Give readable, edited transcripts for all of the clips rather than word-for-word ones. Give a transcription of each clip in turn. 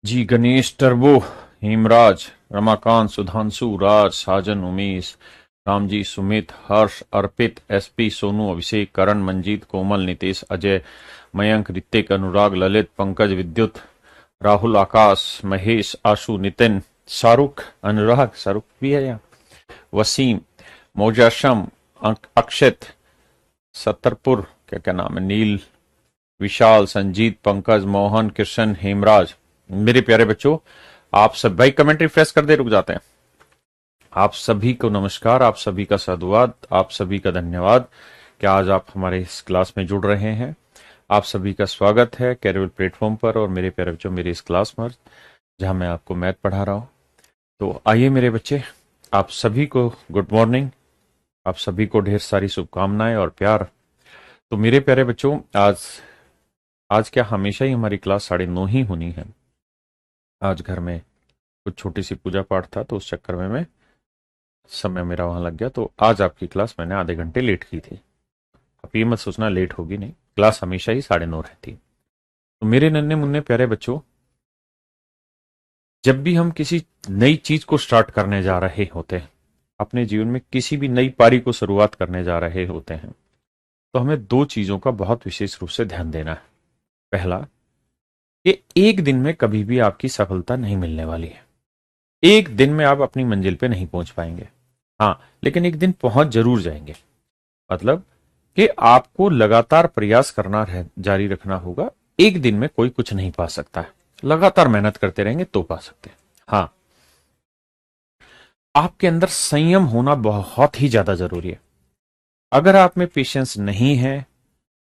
जी Ganesh turbo, Hemraj, Ramakant, Sudhanshu, राज, साजन, उमेश, रामजी, सुमित, हर्ष, अर्पित, SP, Sonu, अभिषेक, करण, मंजीत, कोमल, नितेश, अजय, मयंक, ऋतिक, अनुराग, ललित, पंकज, विद्युत, राहुल, आकाश, महेश, आशु, नितिन, शाहरुख, अनुराग, शाहरुख भी है यहाँ, वसीम, मोजाशम, अक्षित, सत्तरपुर, क्या क्या नाम है, नील, विशाल, संजीत, पंकज, मोहन, कृष्ण, हेमराज। मेरे प्यारे बच्चों, आप सब भाई कमेंट रिफ्रेश कर दे, रुक जाते हैं। आप सभी को नमस्कार, आप सभी का साधुवाद, आप सभी का धन्यवाद कि आज आप हमारे इस क्लास में जुड़ रहे हैं। आप सभी का स्वागत है कैरियर प्लेटफॉर्म पर और मेरे प्यारे बच्चों मेरी इस क्लास में जहां मैं आपको मैथ पढ़ा रहा हूं। तो आइए मेरे बच्चे, आप सभी को गुड मॉर्निंग, आप सभी को ढेर सारी शुभकामनाएं और प्यार। तो मेरे प्यारे बच्चों, आज क्या हमेशा ही हमारी क्लास 9:30 ही होनी है। आज घर में कुछ छोटी सी पूजा पाठ था तो उस चक्कर में मैं समय मेरा वहां लग गया, तो आज आपकी क्लास मैंने आधे घंटे लेट की थी। आप ये मत सोचना लेट होगी, नहीं, क्लास हमेशा ही 9:30 रहती। तो मेरे नन्हे मुन्ने प्यारे बच्चों, जब भी हम किसी नई चीज को स्टार्ट करने जा रहे होते हैं, अपने जीवन में किसी भी नई पारी को शुरुआत करने जा रहे होते हैं, तो हमें दो चीजों का बहुत विशेष रूप से ध्यान देना है। पहला, कि एक दिन में कभी भी आपकी सफलता नहीं मिलने वाली है। एक दिन में आप अपनी मंजिल पे नहीं पहुंच पाएंगे, हाँ, लेकिन एक दिन पहुंच जरूर जाएंगे। मतलब कि आपको लगातार प्रयास करना जारी रखना होगा। एक दिन में कोई कुछ नहीं पा सकता है, लगातार मेहनत करते रहेंगे तो पा सकते हैं। हाँ, आपके अंदर संयम होना बहुत ही ज्यादा जरूरी है। अगर आप में पेशेंस नहीं है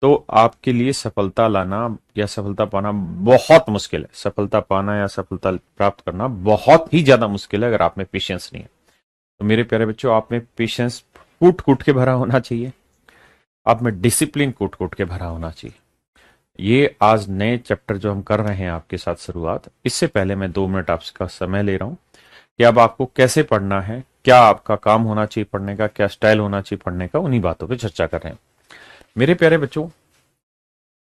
तो आपके लिए सफलता लाना या सफलता पाना बहुत मुश्किल है। सफलता पाना या सफलता प्राप्त करना बहुत ही ज्यादा मुश्किल है अगर आप में पेशेंस नहीं है। तो मेरे प्यारे बच्चों, आप में पेशेंस कूट कूट के भरा होना चाहिए, आप में डिसिप्लिन कूट कूट के भरा होना चाहिए। ये आज नए चैप्टर जो हम कर रहे हैं आपके साथ शुरुआत, इससे पहले मैं 2 मिनट आपका समय ले रहा हूं कि अब आपको कैसे पढ़ना है, क्या आपका काम होना चाहिए पढ़ने का, क्या स्टाइल होना चाहिए पढ़ने का, उन्हीं बातों पर चर्चा कर रहे हैं। मेरे प्यारे बच्चों,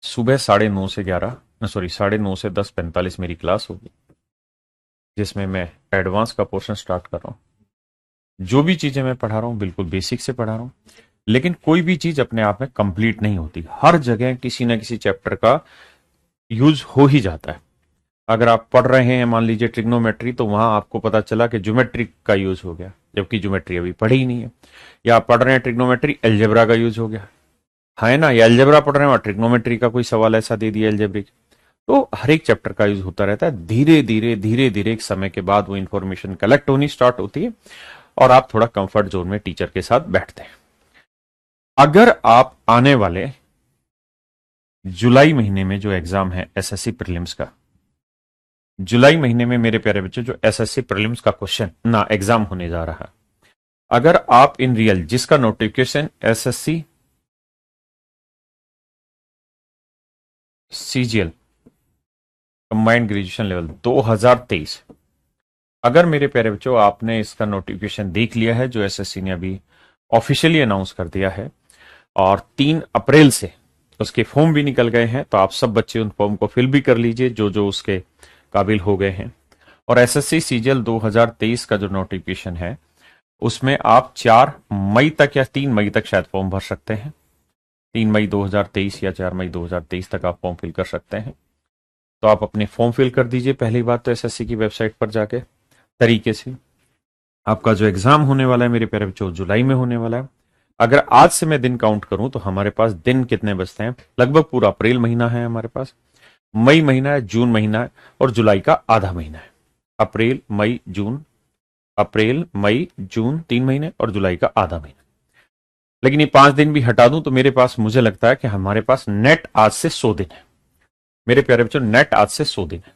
सुबह 9:30 से 10:45 मेरी क्लास होगी, जिसमें मैं एडवांस का पोर्शन स्टार्ट कर रहा हूं। जो भी चीजें मैं पढ़ा रहा हूं बिल्कुल बेसिक से पढ़ा रहा हूं, लेकिन कोई भी चीज अपने आप में कंप्लीट नहीं होती। हर जगह किसी ना किसी चैप्टर का यूज हो ही जाता है। अगर आप पढ़ रहे हैं मान लीजिए ट्रिग्नोमेट्री, तो वहां आपको पता चला कि ज्योमेट्री का यूज हो गया, जबकि ज्योमेट्री अभी पढ़ी ही नहीं है। या आप पढ़ रहे हैं ट्रिग्नोमेट्री, एल्जेब्रा का यूज हो गया है ना, या एल्जेब्रा पढ़ रहे हैं और ट्रिग्नोमेट्री का कोई सवाल ऐसा दे दिया एल्जेब्रिक। तो हर एक चैप्टर का यूज होता रहता है। धीरे धीरे धीरे धीरे एक समय के बाद वो इंफॉर्मेशन कलेक्ट होनी स्टार्ट होती है और आप थोड़ा कंफर्ट जोन में टीचर के साथ बैठते हैं। अगर आप आने वाले जुलाई महीने में जो एग्जाम है एसएससी प्रीलिम्स का, जुलाई महीने में मेरे प्यारे बच्चों जो एसएससी प्रीलिम्स का क्वेश्चन ना एग्जाम होने जा रहा है, अगर आप इन रियल जिसका notification SSC CGL combined graduation level 2023, अगर मेरे प्यारे बच्चों आपने इसका नोटिफिकेशन देख लिया है जो एसएससी ने अभी ऑफिशियली अनाउंस कर दिया है और 3 अप्रैल से उसके फॉर्म भी निकल गए हैं, तो आप सब बच्चे उन फॉर्म को फिल भी कर लीजिए जो जो उसके काबिल हो गए हैं। और एसएससी सीजीएल 2023 का जो नोटिफिकेशन है उसमें आप 4 मई तक या 3 मई तक शायद फॉर्म भर सकते हैं। 3 मई 2023 या 4 मई 2023 तक आप फॉर्म फिल कर सकते हैं। तो आप अपने फॉर्म फिल कर दीजिए पहली बात तो एसएससी की वेबसाइट पर जाके तरीके से। आपका जो एग्जाम होने वाला है मेरे प्यारे बच्चों जुलाई में होने वाला है। अगर आज से मैं दिन काउंट करूं तो हमारे पास दिन कितने बचते हैं, लगभग पूरा अप्रैल महीना है हमारे पास, मई महीना है, जून महीना है और जुलाई का आधा महीना है। अप्रैल मई जून, अप्रैल मई जून 3 महीने और जुलाई का आधा महीना। लेकिन ये 5 दिन भी हटा दूं तो मेरे पास मुझे लगता है कि हमारे पास नेट आज से 100 दिन है। मेरे प्यारे बच्चों, नेट आज से 100 दिन है,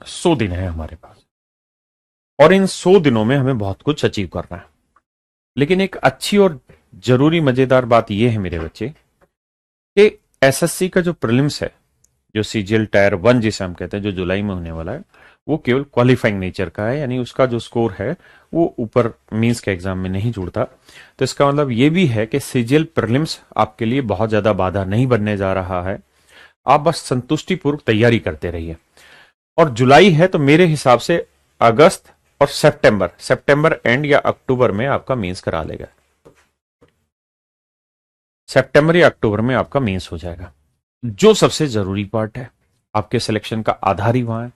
100 दिन है हमारे पास। और इन 100 दिनों में हमें बहुत कुछ अचीव करना है। लेकिन एक अच्छी और जरूरी मजेदार बात यह है मेरे बच्चे कि एसएससी का जो प्रीलिम्स है, जो सीजीएल टायर 1 जिसे हम कहते हैं, जो जुलाई में होने वाला है, वो केवल क्वालिफाइंग नेचर का है, यानी उसका जो स्कोर है वो ऊपर मींस के एग्जाम में नहीं जुड़ता। तो इसका मतलब ये भी है कि सीजीएल प्रीलिम्स आपके लिए बहुत ज्यादा बाधा नहीं बनने जा रहा है। आप बस संतुष्टिपूर्वक तैयारी करते रहिए। और जुलाई है तो मेरे हिसाब से अगस्त और सितंबर एंड या अक्टूबर में आपका मेंस करा लेगा। सितंबर या अक्टूबर में आपका मेंस हो जाएगा। जो सबसे जरूरी पार्ट है, आपके सिलेक्शन का आधार ही वहां है,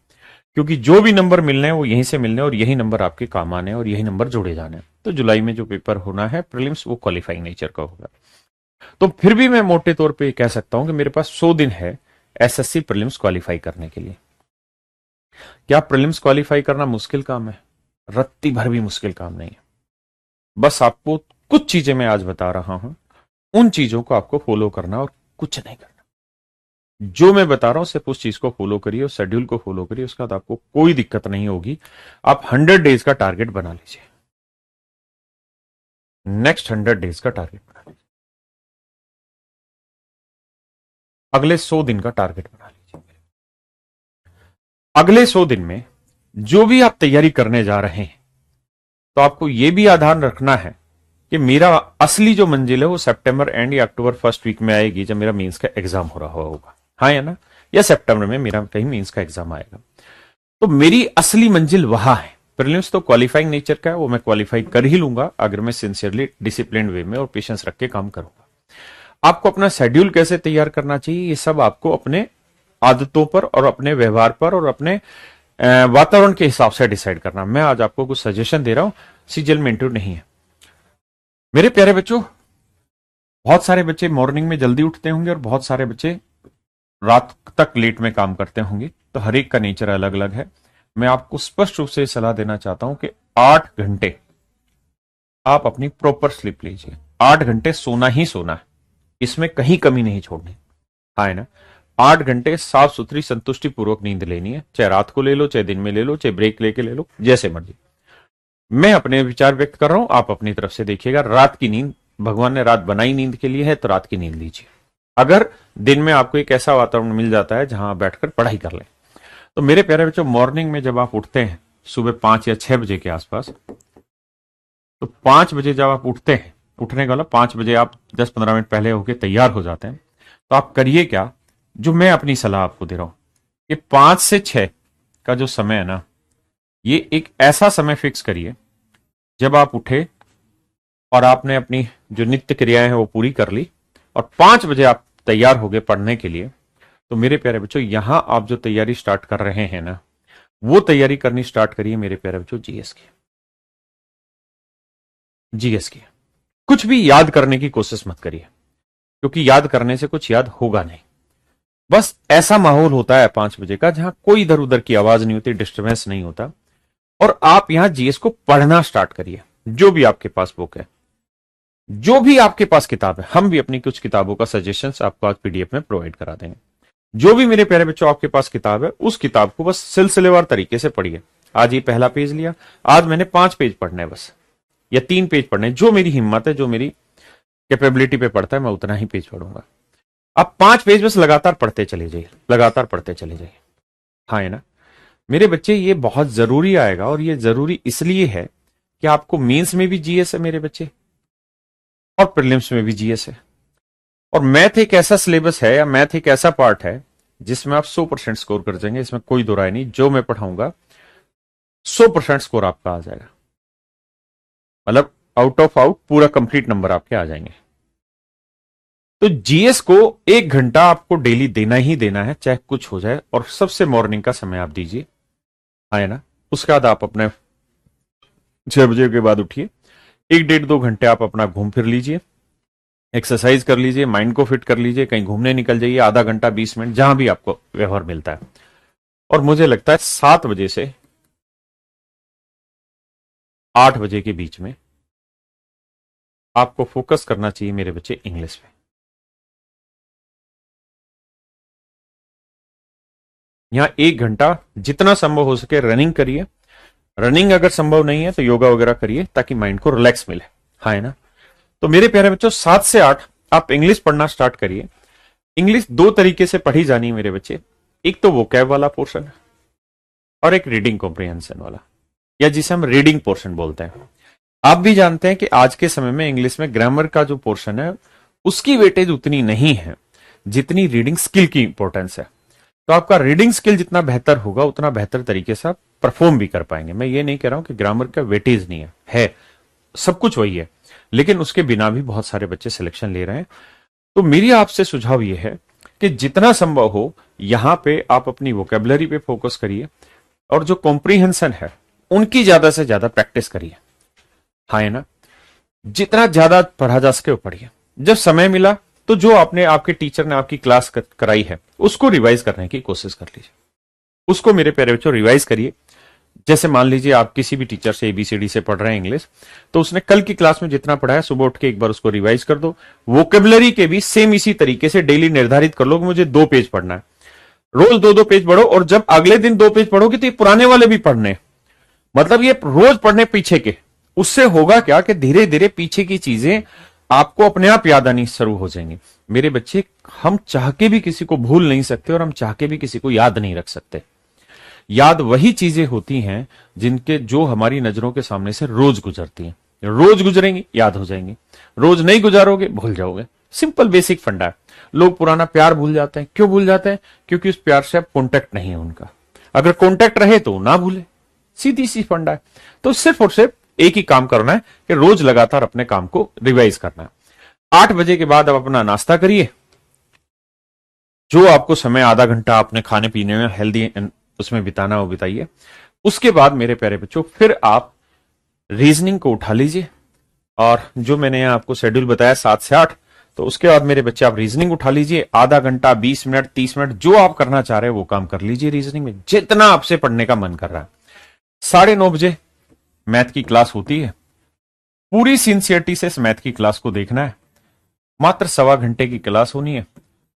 क्योंकि जो भी नंबर मिलने हैं वो यहीं से मिलने हैं और यही नंबर आपके काम आने हैं और यही नंबर जोड़े जाने हैं। तो जुलाई में जो पेपर होना है प्रीलिम्स, वो क्वालिफाइंग नेचर का होगा। तो फिर भी मैं मोटे तौर पे कह सकता हूं कि मेरे पास 100 दिन है एसएससी प्रीलिम्स क्वालिफाई करने के लिए। क्या प्रीलिम्स क्वालिफाई करना मुश्किल काम है? रत्ती भर भी मुश्किल काम नहीं है। बस आपको कुछ चीजें मैं आज बता रहा हूं, उन चीजों को आपको फॉलो करना और कुछ नहीं करना। जो मैं बता रहा हूं सिर्फ उस चीज को फॉलो करिए और शेड्यूल को फॉलो करिए, उसके बाद आपको कोई दिक्कत नहीं होगी। आप 100 डेज का टारगेट बना लीजिए, नेक्स्ट 100 डेज का टारगेट बना लीजिए, अगले 100 दिन का टारगेट बना लीजिए। अगले 100 दिन में जो भी आप तैयारी करने जा रहे हैं, तो आपको यह भी आधार रखना है कि मेरा असली जो मंजिल है वो सितंबर एंड या अक्टूबर फर्स्ट वीक में आएगी, जब मेरा मेंस का एग्जाम हो रहा होगा। हाँ या ना? या सितंबर में मेरा कहीं मेंस का एग्जाम आएगा। तो मेरी असली मंजिल वहां है। प्रीलिम्स तो क्वालिफाइंग नेचर का है, वो मैं क्वालिफाई कर ही लूंगा अगर मैं सिंसियरली डिसिप्लिन वे में और पेशेंस रख के काम करूंगा। आपको अपना शेड्यूल कैसे तैयार करना चाहिए, ये सब आपको अपने आदतों पर और अपने व्यवहार पर और अपने वातावरण के हिसाब से डिसाइड करना। मैं आज आपको कुछ सजेशन दे रहा हूं, सीजल मेंटर नहीं है। मेरे प्यारे बच्चों, बहुत सारे बच्चे मॉर्निंग में जल्दी उठते होंगे और बहुत सारे बच्चे रात तक लेट में काम करते होंगे, तो हर एक का नेचर अलग अलग है। मैं आपको स्पष्ट रूप से सलाह देना चाहता हूं कि 8 घंटे आप अपनी प्रॉपर स्लीप लीजिए। 8 घंटे सोना ही सोना है, इसमें कहीं कमी नहीं छोड़नी। हाँ है ना? 8 घंटे साफ सुथरी संतुष्टि पूर्वक नींद लेनी है, चाहे रात को ले लो, चाहे दिन में ले लो, चाहे ब्रेक लेके ले लो, जैसे मर्जी। मैं अपने विचार व्यक्त कर रहा हूं, आप अपनी तरफ से देखिएगा। रात की नींद, भगवान ने रात बनाई नींद के लिए है, तो रात की नींद लीजिए। अगर दिन में आपको एक ऐसा वातावरण मिल जाता है जहां आप बैठकर पढ़ाई कर लें, तो मेरे प्यारे बच्चों, मॉर्निंग में जब आप उठते हैं सुबह 5 या 6 बजे के आसपास, तो 5 बजे जब आप उठते हैं, उठने का मतलब 5 बजे आप 10-15 मिनट पहले होके तैयार हो जाते हैं, तो आप करिए क्या, जो मैं अपनी सलाह आपको दे रहा हूं कि 5 से 6 का जो समय है ना, ये एक ऐसा समय फिक्स करिए जब आप उठे और आपने अपनी जो नित्य क्रियाएं हैं वो पूरी कर ली और 5 बजे आप तैयार हो गए पढ़ने के लिए। तो मेरे प्यारे बच्चों, यहां आप जो तैयारी स्टार्ट कर रहे हैं ना, वो तैयारी करनी स्टार्ट करिए मेरे प्यारे बच्चों जीएस की। जीएस की कुछ भी याद करने की कोशिश मत करिए, क्योंकि याद करने से कुछ याद होगा नहीं। बस ऐसा माहौल होता है 5 बजे का जहां कोई इधर उधर की आवाज नहीं होती, डिस्टर्बेंस नहीं होता, और आप यहां जीएस को पढ़ना स्टार्ट करिए। जो भी आपके पास बुक है, जो भी आपके पास किताब है, हम भी अपनी कुछ किताबों का सजेशंस आपको आज पीडीएफ में प्रोवाइड करा देंगे। जो भी मेरे प्यारे बच्चों आपके पास किताब है, उस किताब को बस सिलसिलेवार तरीके से पढ़िए। आज ये पहला पेज लिया, आज मैंने 5 पेज पढ़ने हैं बस, या 3 पेज पढ़ने, जो मेरी हिम्मत है, जो मेरी कैपेबिलिटी पे पढ़ता है, मैं उतना ही पेज पढ़ूंगा। आप 5 पेज बस लगातार पढ़ते चले जाइए, लगातार पढ़ते चले जाइए। हाँ है ना मेरे बच्चे? ये बहुत जरूरी आएगा, और ये जरूरी इसलिए है कि आपको मेंस में भी जीएस है मेरे बच्चे, और प्रीलिम्स में भी जीएस है। और मैथ एक ऐसा सिलेबस है, या मैथ एक ऐसा पार्ट है जिसमें आप 100% स्कोर कर जाएंगे, इसमें कोई दो राय नहीं। जो मैं पढ़ाऊंगा 100% स्कोर आपका आ जाएगा, मतलब आउट ऑफ आउट पूरा कंप्लीट नंबर आपके आ जाएंगे। तो जीएस को 1 घंटा आपको डेली देना ही देना है, चाहे कुछ हो जाए, और सबसे मॉर्निंग का समय आप दीजिए। है ना? उसके बाद आप अपने 6 बजे के बाद उठिए, 1-1.5-2 घंटे आप अपना घूम फिर लीजिए, एक्सरसाइज कर लीजिए, माइंड को फिट कर लीजिए, कहीं घूमने निकल जाइए, आधा घंटा 20 मिनट, जहां भी आपको व्यवहार मिलता है। और मुझे लगता है 7 बजे से 8 बजे के बीच में आपको फोकस करना चाहिए मेरे बच्चे इंग्लिश पे। यहां 1 घंटा जितना संभव हो सके रनिंग करिए। रनिंग अगर संभव नहीं है तो योगा वगैरह करिए, ताकि माइंड को रिलैक्स मिले। हाँ है ना? तो मेरे प्यारे बच्चों, 7 से 8 आप इंग्लिश पढ़ना स्टार्ट करिए। इंग्लिश 2 तरीके से पढ़ी जानी है मेरे बच्चे, एक तो वोकैब वाला पोर्शन है और एक रीडिंग कॉम्प्रिहेंशन वाला, या जिसे हम रीडिंग पोर्शन बोलते हैं। आप भी जानते हैं कि आज के समय में इंग्लिश में ग्रामर का जो पोर्शन है उसकी वेटेज उतनी नहीं है जितनी रीडिंग स्किल की इंपॉर्टेंस है। तो आपका रीडिंग स्किल जितना बेहतर होगा उतना बेहतर तरीके से आप परफॉर्म भी कर पाएंगे। मैं ये नहीं कह रहा हूं कि ग्रामर का वेटेज नहीं है सब कुछ वही है, लेकिन उसके बिना भी बहुत सारे बच्चे सिलेक्शन ले रहे हैं। तो मेरी आपसे सुझाव ये है कि जितना संभव हो यहां पे आप अपनी वोकेबलरी पे फोकस करिए और जो कॉम्प्रीहेंशन है उनकी ज्यादा से ज्यादा प्रैक्टिस करिए। हाँ है ना, जितना ज्यादा पढ़ा जा सके वो पढ़िए। जब समय मिला तो जो आपने आपके टीचर ने आपकी क्लास कराई है उसको रिवाइज करने की कोशिश कर लीजिए। उसको मेरे प्यारे बच्चों रिवाइज करिए। जैसे मान लीजिए आप किसी भी टीचर से ABCD से पढ़ रहे हैं इंग्लिश, तो उसने कल की क्लास में जितना पढ़ाया सुबह उठ के एक बार उसको रिवाइज कर दो। वोकेबलरी के भी सेम इसी तरीके से डेली निर्धारित कर लो कि मुझे 2 पेज पढ़ना है। रोज 2-2 पेज पढ़ो और जब अगले दिन 2 पेज पढ़ोगे तो ये पुराने वाले भी पढ़ने, मतलब ये रोज पढ़ने पीछे के। उससे होगा क्या कि धीरे धीरे पीछे की चीजें आपको अपने आप याद आनी शुरू हो जाएंगी। मेरे बच्चे, हम चाह के भी किसी को भूल नहीं सकते और हम चाह के भी किसी को याद नहीं रख सकते। याद वही चीजें होती हैं जिनके जो हमारी नजरों के सामने से रोज गुजरती हैं। रोज गुजरेंगी याद हो जाएंगी, रोज नहीं गुजारोगे भूल जाओगे। सिंपल बेसिक फंडा है। लोग पुराना प्यार भूल जाते हैं। क्यों भूल जाते हैं? क्योंकि उस प्यार से अब कॉन्टैक्ट नहीं है उनका। अगर कॉन्टैक्ट रहे तो ना भूले, सीधी सी फंडा है। तो सिर्फ और सिर्फ एक ही काम करना है कि रोज लगातार अपने काम को रिवाइज करना है। 8 बजे के बाद अब अपना नाश्ता करिए। जो आपको समय आधा घंटा अपने खाने पीने में हेल्दी उसमें बिताना वो बिताइए। उसके बाद मेरे प्यारे बच्चों फिर आप रीजनिंग को उठा लीजिए और जो मैंने आपको शेड्यूल बताया 7 से 8, तो उसके बाद मेरे बच्चे आप रीजनिंग उठा लीजिए। आधा घंटा, 20 मिनट, 30 मिनट जो आप करना चाह रहे हैं वो काम कर लीजिए रीजनिंग में, जितना आपसे पढ़ने का मन कर रहा है। 9:30 बजे मैथ की क्लास होती है। पूरी सिंसियरिटी से इस मैथ की क्लास को देखना है। मात्र 1.25 घंटे की क्लास होनी है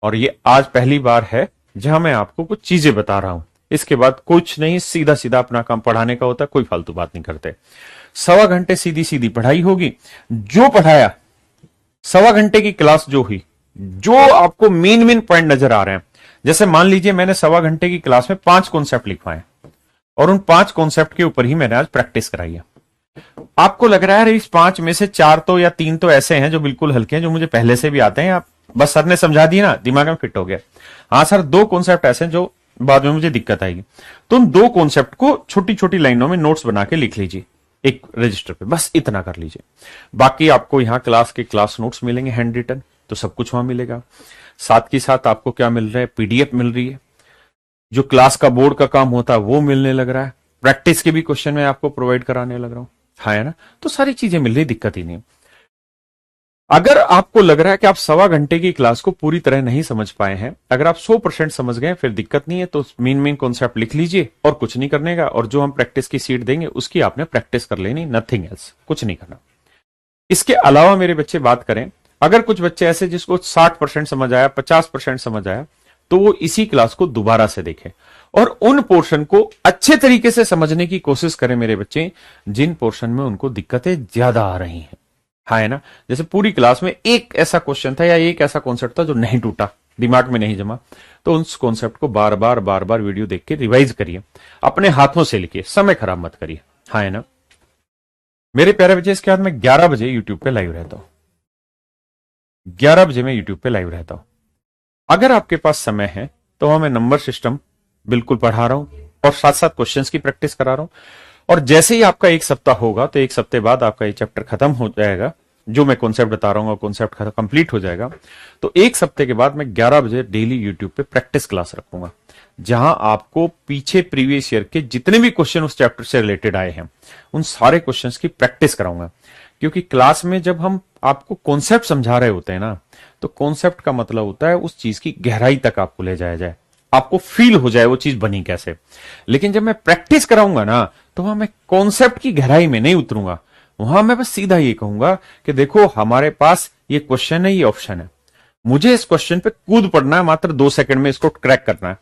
और ये आज पहली बार है जहां मैं आपको कुछ चीजें बता रहा हूं। इसके बाद कुछ नहीं, सीधा सीधा अपना काम पढ़ाने का होता है, कोई फालतू बात नहीं करते। 1.25 घंटे सीधी सीधी पढ़ाई होगी। जो पढ़ाया 1.25 घंटे की क्लास जो हुई, जो आपको मेन पॉइंट नजर आ रहे हैं, जैसे मान लीजिए मैंने 1.25 घंटे की क्लास में 5 कॉन्सेप्ट लिखवाए और उन 5 कॉन्सेप्ट के ऊपर ही मैंने आज प्रैक्टिस कराई है। आपको लग रहा है इस 5 में से 4 तो या 3 तो ऐसे हैं जो बिल्कुल हल्के हैं, जो मुझे पहले से भी आते हैं, आप बस सर ने समझा दिया ना, दिमाग में फिट हो गया। हाँ सर, 2 कॉन्सेप्ट ऐसे हैं जो बाद में मुझे दिक्कत आएगी। तो उन 2 कॉन्सेप्ट को छोटी छोटी लाइनों में नोट्स बना के लिख लीजिए एक रजिस्टर पे, बस इतना कर लीजिए। बाकी आपको यहां क्लास के क्लास नोट्स मिलेंगे हैंड रिटन, तो सब कुछ वहां मिलेगा। साथ के साथ आपको क्या मिल रहा है? PDF मिल रही है। जो क्लास का बोर्ड का काम होता है वो मिलने लग रहा है। प्रैक्टिस के भी क्वेश्चन मैं आपको प्रोवाइड कराने लग रहा हूं। हाँ है ना, तो सारी चीजें मिल रही, दिक्कत ही नहीं। अगर आपको लग रहा है कि आप 1.25 घंटे की क्लास को पूरी तरह नहीं समझ पाए हैं, अगर आप 100% समझ गए फिर दिक्कत नहीं है, तो मेन कॉन्सेप्ट लिख लीजिए और कुछ नहीं करने का। और जो हम प्रैक्टिस की सीट देंगे उसकी आपने प्रैक्टिस कर लेनी, नथिंग एल्स, कुछ नहीं करना। इसके अलावा मेरे बच्चे बात करें, अगर कुछ बच्चे ऐसे जिसको 60% समझ आया, 50% समझ आया, तो वो इसी क्लास को दोबारा से देखें और उन पोर्शन को अच्छे तरीके से समझने की कोशिश करें मेरे बच्चे, जिन पोर्शन में उनको दिक्कतें ज्यादा आ रही हैं। हाँ है ना, जैसे पूरी क्लास में एक ऐसा क्वेश्चन था या एक ऐसा कॉन्सेप्ट था जो नहीं टूटा, दिमाग में नहीं जमा, तो उस कॉन्सेप्ट को बार बार वीडियो देख के रिवाइज करिए, अपने हाथों से लिखिए, समय खराब मत करिए। हाँ है ना मेरे प्यारे बच्चे, इसके बाद मैं 11 बजे यूट्यूब पे लाइव रहता हूं। 11 बजे मैं यूट्यूब पे लाइव रहता हूं। अगर आपके पास समय है तो वहां मैं नंबर सिस्टम बिल्कुल पढ़ा रहा हूं और साथ साथ क्वेश्चंस की प्रैक्टिस करा रहा हूं। और जैसे ही आपका 1 सप्ताह होगा तो 1 सप्ताह बाद आपका ये चैप्टर खत्म हो जाएगा, जो मैं कॉन्सेप्ट बता रहा हूँ कॉन्सेप्ट कंप्लीट हो जाएगा। तो 1 सप्ताह के बाद मैं 11 बजे डेली यूट्यूब पे प्रैक्टिस क्लास रखूंगा, जहां आपको पीछे प्रीवियस ईयर के जितने भी क्वेश्चन उस चैप्टर से रिलेटेड आए हैं उन सारे क्वेश्चंस की प्रैक्टिस कराऊंगा। क्योंकि क्लास में जब हम आपको कॉन्सेप्ट समझा रहे होते हैं ना, तो कॉन्सेप्ट का मतलब होता है उस चीज की गहराई तक आपको ले जाया जाए, आपको फील हो जाए वो चीज बनी कैसे। लेकिन जब मैं प्रैक्टिस कराऊंगा ना, तो वहां मैं कॉन्सेप्ट की गहराई में नहीं उतरूंगा, वहां मैं बस सीधा ये कहूंगा कि देखो हमारे पास ये क्वेश्चन है, ये ऑप्शन है, मुझे इस क्वेश्चन पे कूद पड़ना है, मात्र 2 सेकंड में इसको क्रैक करना है।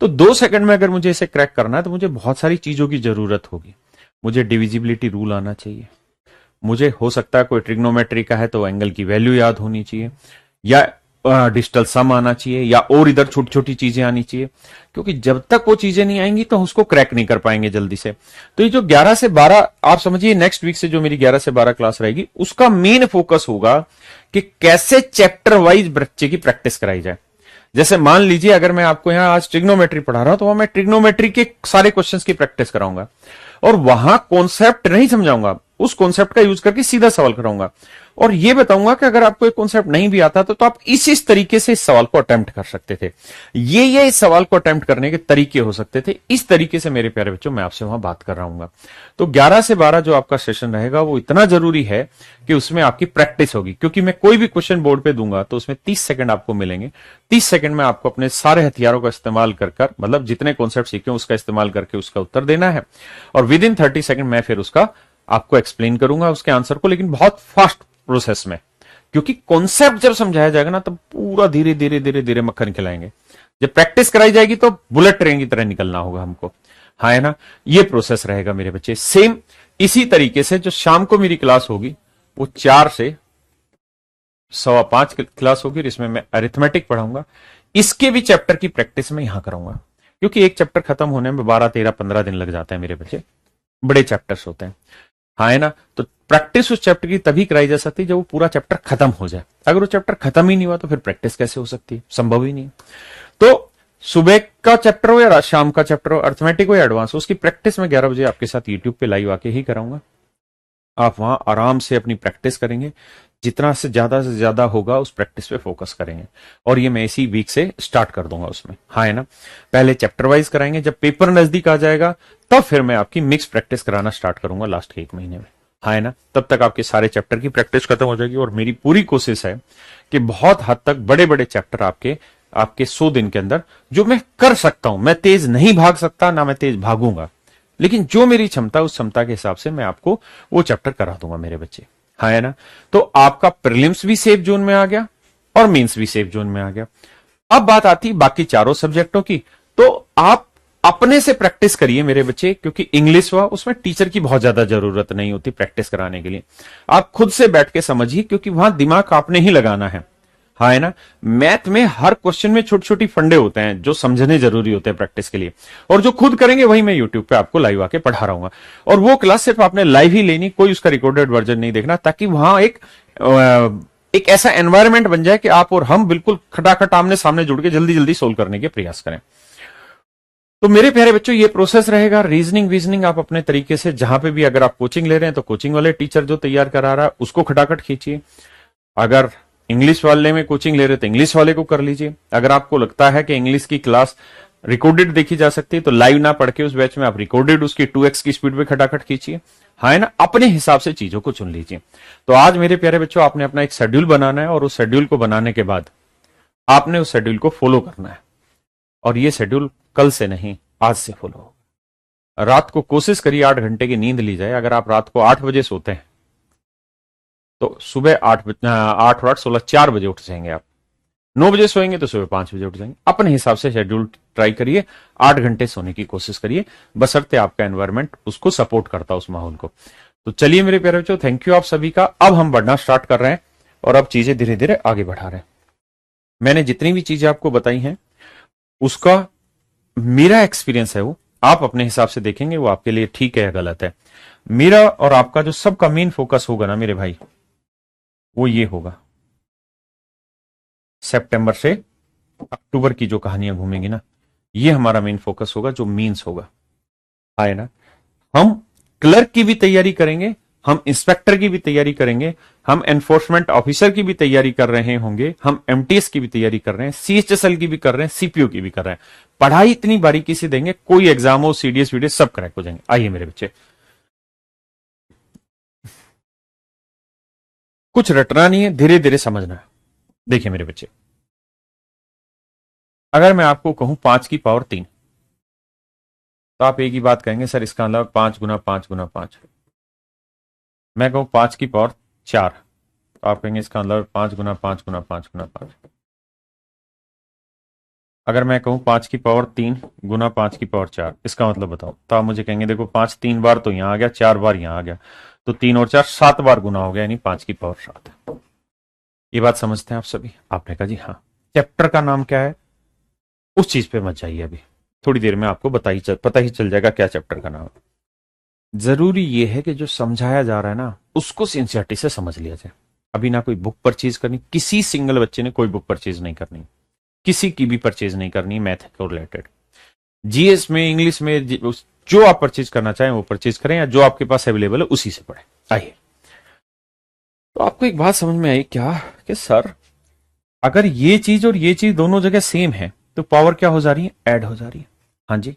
तो 2 सेकंड में अगर मुझे इसे क्रैक करना है तो मुझे बहुत सारी चीजों की जरूरत होगी। मुझे डिविजिबिलिटी रूल आना चाहिए, मुझे हो सकता है कोई ट्रिग्नोमेट्री का है तो एंगल की वैल्यू याद होनी चाहिए, या डिजिटल सम आना चाहिए, या और इधर छोटी छोटी चीजें आनी चाहिए। क्योंकि जब तक वो चीजें नहीं आएंगी तो उसको क्रैक नहीं कर पाएंगे जल्दी से। तो ये जो 11 से 12 आप समझिए, नेक्स्ट वीक से जो मेरी 11 से 12 क्लास रहेगी, उसका मेन फोकस होगा कि कैसे चैप्टर वाइज बच्चे की प्रैक्टिस कराई जाए। जैसे मान लीजिए अगर मैं आपको यहां आज ट्रिग्नोमेट्री पढ़ा रहा हूं तो वहां मैं ट्रिग्नोमेट्री के सारे क्वेश्चंस की प्रैक्टिस कराऊंगा और वहां कॉन्सेप्ट नहीं समझाऊंगा, उस कॉन्सेप्ट का यूज करके सीधा सवाल कराऊंगा और ये बताऊंगा कि अगर आपको एक कॉन्सेप्ट नहीं भी आता तो आप इस तरीके से इस सवाल को अटेम्प्ट कर सकते थे। ये इस सवाल को अटेम्प्ट करने के तरीके हो सकते थे। इस तरीके से मेरे प्यारे बच्चों मैं आपसे वहां बात कर रहा हूं। तो 11 से 12 जो आपका सेशन रहेगा वो इतना जरूरी है कि उसमें आपकी प्रैक्टिस होगी, क्योंकि मैं कोई भी क्वेश्चन बोर्ड पे दूंगा तो उसमें 30 सेकंड आपको मिलेंगे। 30 सेकंड में आपको अपने सारे हथियारों का इस्तेमाल कर मतलब जितने कॉन्सेप्ट सीखे उसका इस्तेमाल करके उसका उत्तर देना है और विद इन 30 सेकंड मैं फिर उसका आपको एक्सप्लेन करूंगा उसके आंसर को, लेकिन बहुत फास्ट प्रोसेस में, क्योंकि कॉन्सेप्ट जब समझाया जाएगा ना तब पूरा धीरे धीरे धीरे धीरे मक्खन खिलाएंगे। जब प्रैक्टिस कराई जाएगी तो बुलेट ट्रेन की तरह निकलना होगा हमको, हाँ है ना। ये प्रोसेस रहेगा मेरे बच्चे। सेम इसी तरीके से जो शाम को मेरी क्लास होगी वो 4 से 5:15 क्लास होगी, इसमें मैं अरिथमेटिक पढ़ाऊंगा। इसके भी चैप्टर की प्रैक्टिस मैं यहां कराऊंगा, क्योंकि एक चैप्टर खत्म होने में 12, 13, 15 दिन लग जाते हैं मेरे बच्चे, बड़े चैप्टर्स होते हैं, हाँ है ना। तो प्रैक्टिस उस चैप्टर की तभी कराई जा सकती है जब वो पूरा चैप्टर खत्म हो जाए। अगर वो चैप्टर खत्म ही नहीं हुआ तो फिर प्रैक्टिस कैसे हो सकती है, संभव ही नहीं। तो सुबह का चैप्टर हो या शाम का चैप्टर हो, अर्थमेटिक हो या एडवांस हो, उसकी प्रैक्टिस में 11 बजे आपके साथ यूट्यूब पे लाइव आके ही कराऊंगा। आप वहां आराम से अपनी प्रैक्टिस करेंगे, जितना से ज्यादा होगा उस प्रैक्टिस पे फोकस करेंगे और ये मैं इसी वीक से स्टार्ट कर दूंगा उसमें, हाँ है ना। पहले चैप्टर वाइज कराएंगे, जब पेपर नजदीक आ जाएगा तब फिर मैं आपकी मिक्स प्रैक्टिस कराना स्टार्ट करूंगा लास्ट के 1 महीने में, हाँ है ना। तब तक आपके सारे चैप्टर की प्रैक्टिस खत्म हो जाएगी और मेरी पूरी कोशिश है कि बहुत हद तक बड़े बड़े चैप्टर आपके 100 दिन के अंदर, जो मैं कर सकता हूं, मैं तेज नहीं भाग सकता ना मैं तेज भागूंगा, लेकिन जो मेरी क्षमता उस क्षमता के हिसाब से मैं आपको वो चैप्टर करा दूंगा मेरे बच्चे, हाँ है ना। तो आपका प्रीलिम्स भी सेफ जोन में आ गया और मेंस भी सेफ जोन में आ गया। अब बात आती बाकी चारों सब्जेक्टों की, तो आप अपने से प्रैक्टिस करिए मेरे बच्चे, क्योंकि इंग्लिश हुआ उसमें टीचर की बहुत ज्यादा जरूरत नहीं होती प्रैक्टिस कराने के लिए। आप खुद से बैठ के समझिए, क्योंकि वहां दिमाग आपने ही लगाना है, हाँ है ना। मैथ में हर क्वेश्चन में छोटी छोटी फंडे होते हैं जो समझने जरूरी होते हैं प्रैक्टिस के लिए, और जो खुद करेंगे वही मैं यूट्यूब पे आपको लाइव आके पढ़ा रहा हूँ। और वो क्लास सिर्फ आपने लाइव ही लेनी, कोई उसका रिकॉर्डेड वर्जन नहीं देखना, ताकि वहां एक ऐसा एनवायरमेंट बन जाए कि आप और हम बिल्कुल खटाखट आमने सामने जुड़ के जल्दी जल्दी सोल्व करने के प्रयास करें। तो मेरे प्यारे बच्चों ये प्रोसेस रहेगा। रीजनिंग वीजनिंग आप अपने तरीके से, जहां पे भी अगर आप कोचिंग ले रहे हैं तो कोचिंग वाले टीचर जो तैयार करा रहा है उसको खटाखट खींचिए। अगर इंग्लिश वाले में कोचिंग ले रहे तो इंग्लिश वाले को कर लीजिए। अगर आपको लगता है कि इंग्लिश की क्लास रिकॉर्डेड देखी जा सकती है तो लाइव ना पढ़ के उस बैच में आप रिकॉर्डेड उसकी 2x की स्पीड पे खटाखट खींचिए, हाँ है ना। अपने हिसाब से चीजों को चुन लीजिए। तो आज मेरे प्यारे बच्चों आपने अपना एक शेड्यूल बनाना है और उस शेड्यूल को बनाने के बाद आपने उस शेड्यूल को फॉलो करना है, और ये शेड्यूल कल से नहीं आज से फॉलो होगा। रात को कोशिश करिए 8 घंटे की नींद ली जाए। अगर आप रात को 8 बजे सोते हैं तो सुबह 8 और 8 16 4 बजे उठ जाएंगे। आप 9 बजे सोएंगे तो सुबह 5 बजे उठ जाएंगे। अपने हिसाब से शेड्यूल ट्राई करिए, 8 घंटे सोने की कोशिश करिए, बशर्ते आपका एनवायरमेंट उसको सपोर्ट करता उस माहौल को। तो चलिए मेरे प्यारे बच्चों, थैंक यू आप सभी का। अब हम बढ़ना स्टार्ट कर रहे हैं और अब चीजें धीरे धीरे आगे बढ़ा रहे हैं। मैंने जितनी भी चीजें आपको बताई हैं उसका मेरा एक्सपीरियंस है, वो आप अपने हिसाब से देखेंगे वो आपके लिए ठीक है या गलत है। मेरा और आपका जो सबका मेन फोकस होगा ना मेरे भाई, वो ये होगा, सितंबर से अक्टूबर की जो कहानियां घूमेंगी ना, ये हमारा मेन फोकस होगा, जो मीन्स होगा, है ना। हम क्लर्क की भी तैयारी करेंगे, हम इंस्पेक्टर की भी तैयारी करेंगे, हम एनफोर्समेंट ऑफिसर की भी तैयारी कर रहे होंगे, हम एमटीएस की भी तैयारी कर रहे हैं, सीएचएसएल की भी कर रहे हैं, सीपीओ की भी कर रहे हैं। पढ़ाई इतनी बारीकी से देंगे, कोई एग्जाम हो, सीडीएस वीडीएस सब क्रैक हो जाएंगे। आइए मेरे बच्चे, कुछ रटना नहीं है, धीरे धीरे समझना है। देखिए मेरे बच्चे, अगर मैं आपको कहूं 5 की पावर 3, तो आप एक ही बात कहेंगे, सर इसका मतलब 5 गुना 5 गुना 5। मैं कहूं 5 की पावर 4, तो आप कहेंगे इसका मतलब 5 गुना 5 गुना 5 गुना 5। अगर मैं कहूं 5 की पावर 3 गुना 5 की पावर 4, इसका मतलब बताओ, तो आप मुझे कहेंगे देखो 5 3 बार तो यहां आ गया, 4 बार यहां आ गया, तो 3 और 4 7 बार गुना हो गया, यानी 5 की पावर 7। ये बात समझते हैं आप सभी? आपने कहा जी हाँ। चैप्टर का नाम क्या है, उस चीज पे मत जाइए, अभी थोड़ी देर में आपको पता ही चल जाएगा क्या चैप्टर का नाम है। जरूरी ये है कि जो समझाया जा रहा है ना उसको सिंसियरिटी से समझ लिया जाए। अभी ना कोई बुक परचेज करनी, किसी सिंगल बच्चे ने कोई बुक परचेज नहीं करनी। किसी की भी परचेज नहीं करनी मैथ को रिलेटेड। जीएस में, इंग्लिश में, जो आप परचेज करना चाहें वो परचेज करें, या जो आपके पास अवेलेबल है उसी से पढ़ें। आइए, तो आपको एक बात समझ में आई क्या कि सर अगर ये चीज और ये चीज दोनों जगह सेम है तो पावर क्या हो जा रही है? ऐड हो जा रही है। हाँ जी,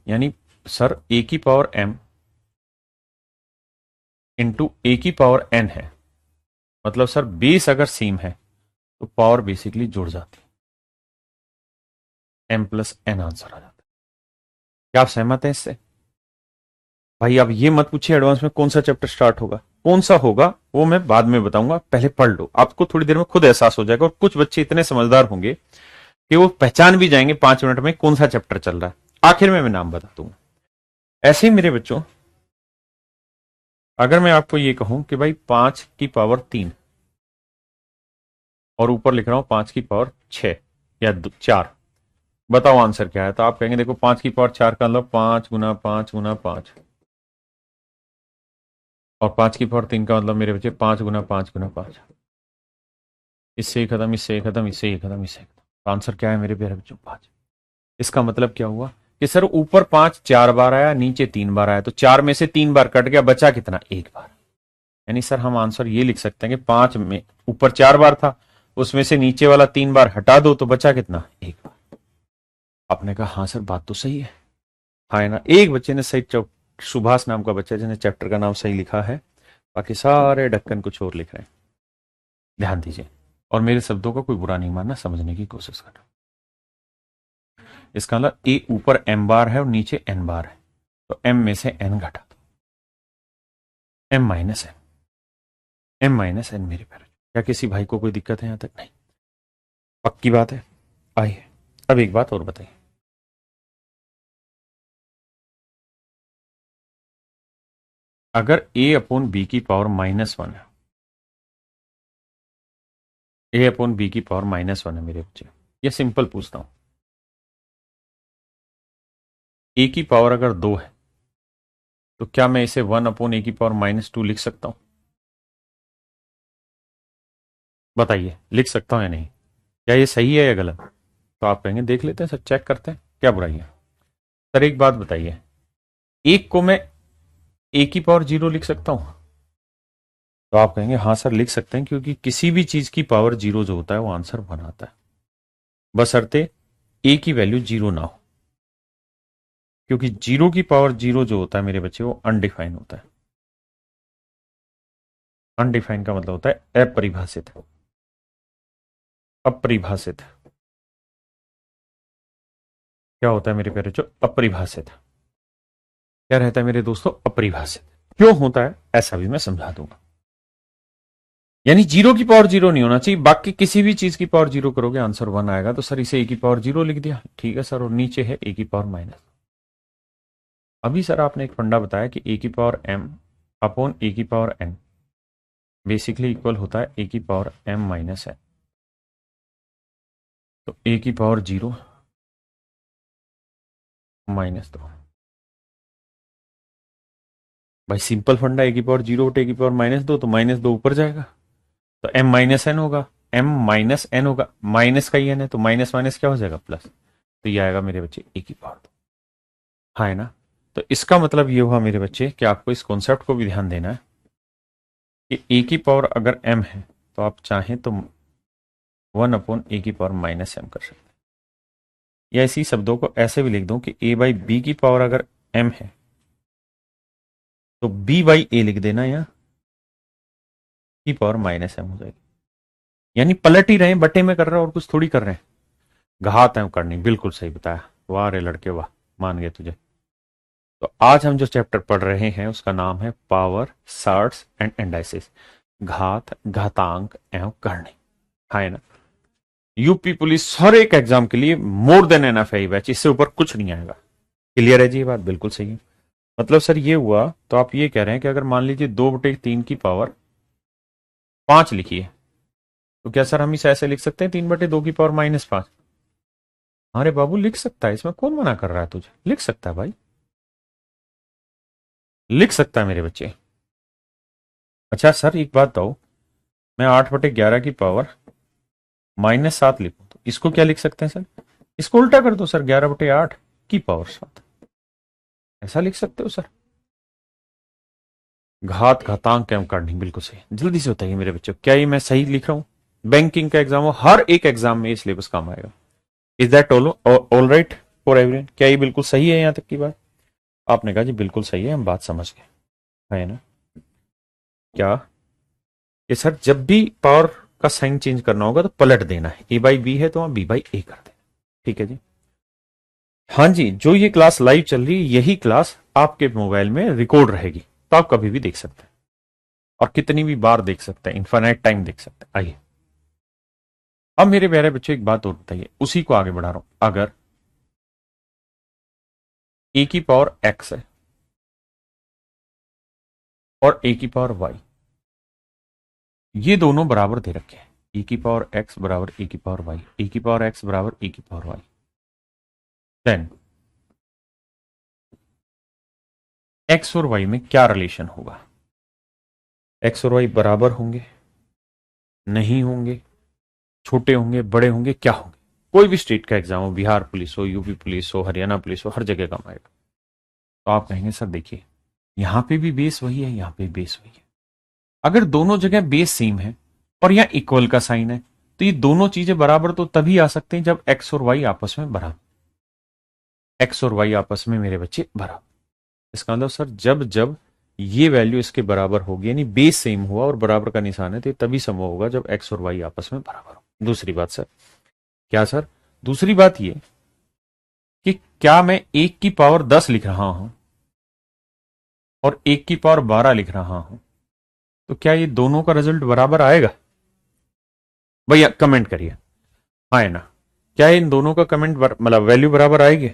यानी सर ए की पावर m इंटू ए की पावर n है, मतलब सर बेस अगर सेम है तो पावर बेसिकली जुड़ जाती है, m प्लस n आंसर आ जाता है। क्या आप सहमत हैं इससे? भाई अब ये मत पूछिए एडवांस में कौन सा चैप्टर स्टार्ट होगा, कौन सा होगा वो मैं बाद में बताऊंगा, पहले पढ़ लो, आपको थोड़ी देर में खुद एहसास हो जाएगा। और कुछ बच्चे इतने समझदार होंगे कि वो पहचान भी जाएंगे 5 मिनट में कौन सा चैप्टर चल रहा है। आखिर में मैं नाम बता दूंगा। ऐसे ही मेरे बच्चों, अगर मैं आपको ये कहूं कि भाई 5 की पावर 3 और ऊपर लिख रहा हूं 5 की पावर 6 या 4, बताओ आंसर क्या है? तो आप कहेंगे देखो 5 की पावर 4 का मतलब 5 गुना 5 गुना 5, और 5 की पावर 3 का मतलब मेरे बच्चे 5 गुना 5 गुना 5। इससे ही खत्म, इससे ही खत्म, इससे ही खत्म, इससे ही खत्म। तो आंसर क्या है मेरे प्यारे बच्चों? 5। इसका मतलब क्या हुआ कि सर ऊपर 5 4 बार आया, नीचे 3 बार आया, तो 4 में से 3 बार कट गया, बचा कितना? 1 बार। यानी सर हम आंसर ये लिख सकते हैं कि 5 में ऊपर 4 बार था, उसमें से नीचे वाला 3 बार हटा दो तो बचा कितना? 1 बार। आपने कहा हाँ सर बात तो सही है। हाँ है ना? एक बच्चे ने सही, सुभाष नाम का बच्चा जिसने चैप्टर का नाम सही लिखा है, बाकी सारे ढक्कन कुछ और लिख रहे हैं। ध्यान दीजिए, और मेरे शब्दों का कोई बुरा नहीं मानना, समझने की कोशिश करना। इसका मतलब ए ऊपर m बार है और नीचे n बार है, तो m में से n घटा दो, m minus n, m minus n। मेरे प्यारे, क्या किसी भाई को कोई दिक्कत है यहां तक? नहीं, पक्की बात है। आइए अब एक बात और बताइए, अगर a अपॉन बी की पावर -1 है, a अपॉन बी की पावर -1 है मेरे बच्चे, ये सिंपल पूछता हूं, a की पावर अगर 2 है तो क्या मैं इसे 1 अपॉन a की पावर -2 लिख सकता हूं? बताइए, लिख सकता हूं या नहीं? क्या ये सही है या गलत? तो आप कहेंगे देख लेते हैं सर, चेक करते हैं, क्या बुराई है? सर एक बात बताइए, एक को मैं a की पावर 0 लिख सकता हूं? तो आप कहेंगे हाँ सर लिख सकते हैं, क्योंकि किसी भी चीज की पावर 0 जो होता है वो आंसर बनाता है, बशर्ते a की वैल्यू 0 ना हो, क्योंकि 0 की पावर 0 जो होता है मेरे बच्चे वो अनडिफाइन होता है। अनडिफाइन का मतलब होता है अपरिभाषित, अपरिभाषित। क्या होता है मेरे प्यारे बच्चों? अपरिभाषित। क्या रहता है मेरे दोस्तों? अपरिभाषित। क्यों होता है ऐसा भी मैं समझा दूंगा। यानी 0 की पावर 0 नहीं होना चाहिए, बाकी किसी भी चीज की पावर 0 करोगे आंसर 1 आएगा, तो सर इसे a की पावर 0 लिख दिया, ठीक है सर, और नीचे है a की पावर माइनस। अभी सर आपने एक फंडा बताया कि a की पावर m अपॉन a की पावर n बेसिकली इक्वल होता है a की पावर m माइनस n। तो a की पावर 0 -2, भाई सिंपल फंडा, a की पावर 0 बटे a की पावर -2, तो -2 ऊपर जाएगा, तो m माइनस n होगा, m माइनस n होगा, माइनस का ही n है, तो माइनस माइनस क्या हो जाएगा? प्लस। तो ये आएगा मेरे बच्चे a की पावर 2। हाँ है ना? तो इसका मतलब ये हुआ मेरे बच्चे कि आपको इस कॉन्सेप्ट को भी ध्यान देना है कि a की पावर अगर m है तो आप चाहें तो 1 अपॉन a की पावर -m कर सकते हैं, या इसी शब्दों को ऐसे भी लिख दूं कि a बाई बी की पावर अगर m है तो b बाई a लिख देना, या की पावर -m हो जाएगी। यानी पलट ही रहे हैं, बटे में कर रहे हैं और कुछ थोड़ी कर रहे हैं, घात है करनी। बिल्कुल सही बताया, वाह रे लड़के वाह, मान गए तुझे। तो आज हम जो चैप्टर पढ़ रहे हैं उसका नाम है पावर, सर्ट्स एंड एंडाइसिस, घात, घातांक एवं करनी। है ना? यूपी पुलिस हर एक एग्जाम के लिए मोर देन एनफ है बैच, इससे ऊपर कुछ नहीं आएगा। क्लियर है जी? ये बात बिल्कुल सही है। मतलब सर ये हुआ, तो आप ये कह रहे हैं कि अगर मान लीजिए 2/3 की पावर 5 लिखिए, तो क्या सर हम इसे ऐसे लिख सकते हैं 3/2 की पावर -5? अरे बाबू लिख सकता है, इसमें कौन मना कर रहा है तुझे? लिख सकता है भाई, लिख सकता है मेरे बच्चे। अच्छा सर एक बात बताओ, मैं 8/11 की पावर -7 लिखो तो इसको क्या लिख सकते हैं सर? इसको उल्टा कर दो सर, 11/8 की पावर 7, ऐसा लिख सकते हो सर। घात घातांक एवं काटनी, बिल्कुल सही। जल्दी से बताइए मेरे बच्चों, क्या ये मैं सही लिख रहा हूं? बैंकिंग का एग्जाम हो, हर एक एग्जाम में ये सिलेबस काम आएगा। Is that all right for everyone? क्या ये बिल्कुल सही है यहां तक की बात? आपने कहा जी बिल्कुल सही है, हम बात समझ गए, है ना? क्या ये सर जब भी पावर का साइन चेंज करना होगा तो पलट देना है, a/b है तो वहां b/a कर देना, ठीक है जी। हाँ जी, जो ये क्लास लाइव चल रही है यही क्लास आपके मोबाइल में रिकॉर्ड रहेगी, तो आप कभी भी देख सकते हैं और कितनी भी बार देख सकते हैं, इन्फाइनाइट टाइम देख सकते हैं। आइए अब मेरे प्यारे बच्चों एक बात और बताइए, उसी को आगे बढ़ा रहा हूं। अगर a की पावर x है और a की पावर y, ये दोनों बराबर दे रखे हैं, e की पावर x बराबर e की पावर y, e की पावर x बराबर e की पावर y, देन x और y में क्या रिलेशन होगा? x और y बराबर होंगे, नहीं होंगे, छोटे होंगे, बड़े होंगे, क्या होंगे? कोई भी स्टेट का एग्जाम हो, बिहार पुलिस हो, यूपी पुलिस हो, हरियाणा पुलिस हो, हर जगह काम आएगा। तो आप कहेंगे सर देखिए यहां पे भी बेस वही है, यहां पे बेस वही है। अगर दोनों जगह बेस सेम है और यहां इक्वल का साइन है, तो ये दोनों चीजें बराबर तो तभी आ सकते हैं जब एक्स और वाई आपस में बराबर, एक्स और वाई आपस में मेरे बच्चे बराबर। इसका मतलब सर जब जब ये वैल्यू इसके बराबर होगी, यानी बेस सेम हुआ और बराबर का निशान है, तो तभी संभव होगा जब एक्स और वाई आपस में बराबर हो। दूसरी बात सर, क्या सर? दूसरी बात ये कि क्या मैं 1 की पावर 10 लिख रहा हूं और 1 की पावर 12 लिख रहा हूं, तो क्या ये दोनों का रिजल्ट बराबर आएगा? भैया कमेंट करिए, हाँ है ना? क्या इन दोनों का कमेंट मतलब वैल्यू बराबर आएगी?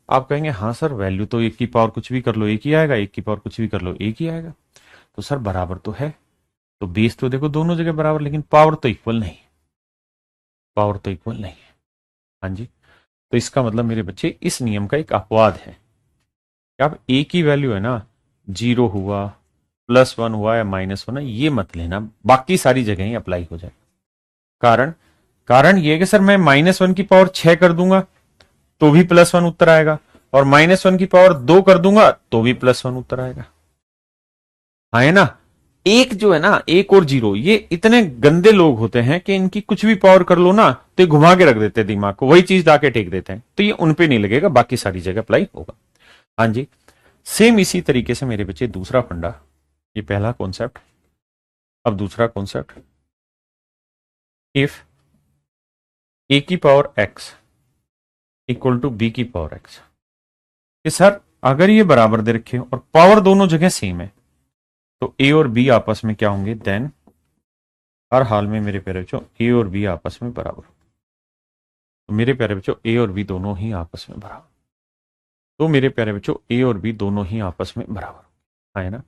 आप कहेंगे हाँ सर, वैल्यू तो 1 की पावर कुछ भी कर लो एक ही आएगा, 1 की पावर कुछ भी कर लो एक ही आएगा। तो सर बराबर तो है, तो बेस तो देखो दोनों जगह बराबर, लेकिन पावर तो इक्वल नहीं, पावर तो इक्वल नहीं है। हाँ जी, तो इसका मतलब मेरे बच्चे इस नियम का एक अपवाद है कि आप ए की वैल्यू है ना, 0 हुआ, +1 हुआ या -1 है, ये मत लेना, बाकी सारी जगह ही अप्लाई हो जाए। कारण कारण ये है कि सर मैं -1 की पावर 6 कर दूंगा तो भी +1 उत्तर आएगा, और -1 की पावर 2 कर दूंगा तो भी +1 उत्तर आएगा। हाँ है ना? एक जो है ना, एक और जीरो, ये इतने गंदे लोग होते हैं कि इनकी कुछ भी पावर कर लो ना तो ये घुमा के रख देते हैं दिमाग को, वही चीज लाके टेक देते हैं, तो ये उन पे नहीं लगेगा, बाकी सारी जगह अप्लाई होगा। हाँ जी, सेम इसी तरीके से मेरे बच्चे दूसरा फंडा, ये पहला कॉन्सेप्ट, अब दूसरा कॉन्सेप्ट, इफ a की power x equal to b की पावर x, कि सर अगर ये बराबर दे रखे और पावर दोनों जगह सेम है, तो a और b आपस में क्या होंगे? देन हर हाल में मेरे प्यारे बच्चों a और b आपस में बराबर, तो मेरे प्यारे बच्चों a और b दोनों ही आपस में बराबर, तो मेरे प्यारे बच्चों a और b दोनों ही आपस में बराबर, है ना?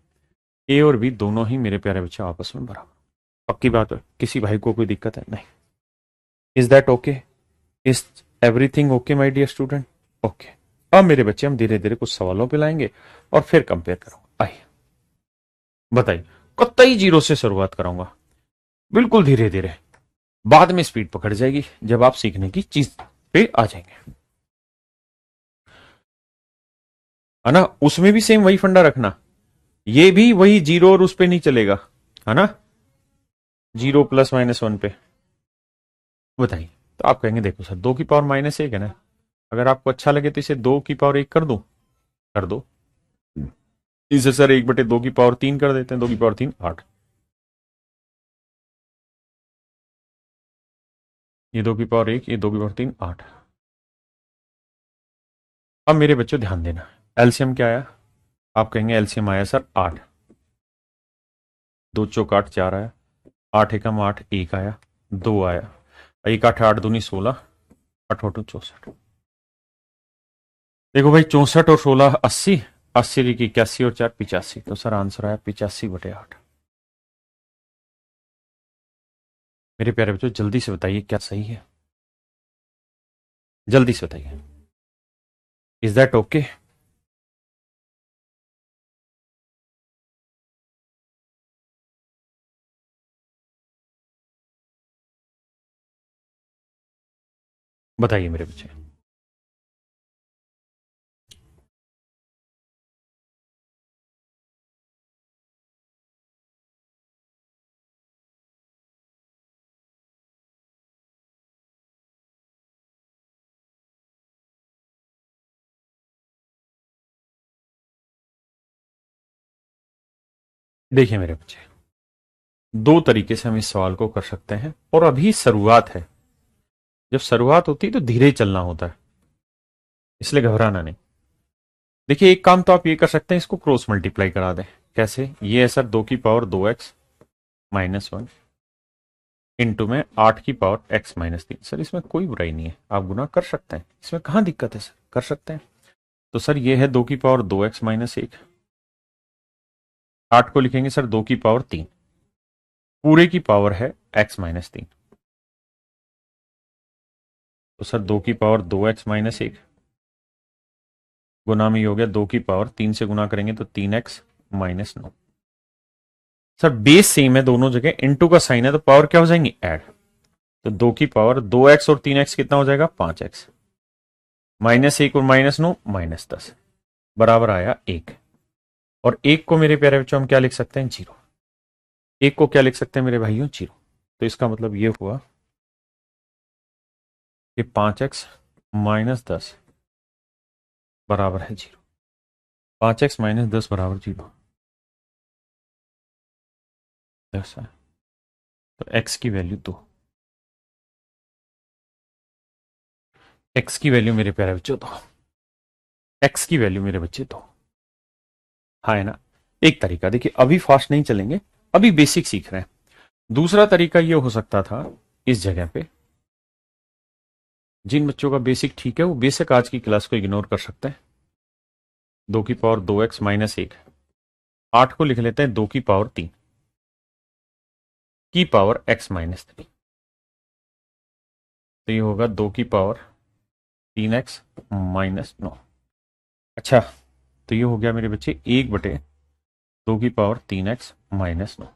a और b दोनों ही मेरे प्यारे बच्चों आपस में बराबर। पक्की बात है, किसी भाई को कोई दिक्कत है? नहीं। Is that okay? Is everything okay my dear student? Okay. अब मेरे बच्चे हम धीरे धीरे कुछ सवालों पे लाएंगे और फिर कंपेयर करूंगा। आइए बताइए, कतई जीरो से शुरुआत कराऊंगा, बिल्कुल धीरे धीरे, बाद में स्पीड पकड़ जाएगी जब आप सीखने की चीज पे आ जाएंगे, है ना? उसमें भी सेम वही फंडा रखना, ये भी वही जीरो और उस पे नहीं चलेगा, है ना? 0 + -1 पे बताइए। तो आप कहेंगे देखो सर 2 की पावर -1 है ना, अगर आपको अच्छा लगे तो इसे 2 की पावर 1 कर दो, कर दो। इसे सर 1/2 की पावर 3 कर देते हैं, 2 की पावर 3 8, ये 2 की पावर 1, ये 2 की पावर 3 8। अब मेरे बच्चों ध्यान देना, एलसीएम क्या आया? आप कहेंगे एलसीएम आया सर 8, 2 चौक 8 4 आया, 8 एकम 8 1 आया, 2 आया, 1 8 8 दूनी 16, 8 8 64। देखो भाई 64 और 16 80, 80 की 81 और 4 85, तो सर आंसर आया 85/8। मेरे प्यारे बच्चों जल्दी से बताइए क्या सही है, जल्दी से बताइए। Is that okay? बताइए मेरे बच्चे। देखिए मेरे बच्चे, दो तरीके से हम इस सवाल को कर सकते हैं, और अभी शुरुआत है। जब शुरुआत होती है तो धीरे चलना होता है, इसलिए घबराना नहीं। देखिए, एक काम तो आप ये कर सकते हैं, इसको क्रॉस मल्टीप्लाई करा दें। कैसे? ये है सर 2 की पावर 2x माइनस 1 इंटू में 8 की पावर x माइनस 3। सर इसमें कोई बुराई नहीं है, आप गुना कर सकते हैं, इसमें कहां दिक्कत है सर, कर सकते हैं। तो सर ये है 2 की पावर 2x माइनस 1, 8 को लिखेंगे सर 2 की पावर 3, पूरे की पावर है x-3। तो सर 2 की पावर 2x-1 गुना में ही हो गया 2 की पावर 3 से गुना करेंगे तो 3x-9। सर बेस सेम है दोनों जगह, इनटू का साइन है तो पावर क्या हो जाएंगी, ऐड। तो 2 की पावर 2x और 3x कितना हो जाएगा, 5x। -1 और -9 -10 बराबर आया 1। और 1 को मेरे प्यारे बच्चों हम क्या लिख सकते हैं, 0। 1 को क्या लिख सकते हैं मेरे भाइयों, 0। तो इसका मतलब ये हुआ कि 5x-10 बराबर है 0। 5x-10 बराबर 0। ऐसा है। तो x की वैल्यू 2। x की वैल्यू मेरे प्यारे बच्चों 2। x की वैल्यू मेरे बच्चे 2। हाँ है ना। एक तरीका देखिए, अभी फास्ट नहीं चलेंगे, अभी बेसिक सीख रहे हैं। दूसरा तरीका ये हो सकता था, इस जगह पे जिन बच्चों का बेसिक ठीक है वो बेसिक आज की क्लास को इग्नोर कर सकते हैं। 2 की पावर 2x-1, 8 को लिख लेते हैं 2 की पावर 3 की पावर x-3। तो ये होगा 2 की पावर 3x-9। अच्छा, तो ये हो गया मेरे बच्चे 1/2 की पावर 3x-9।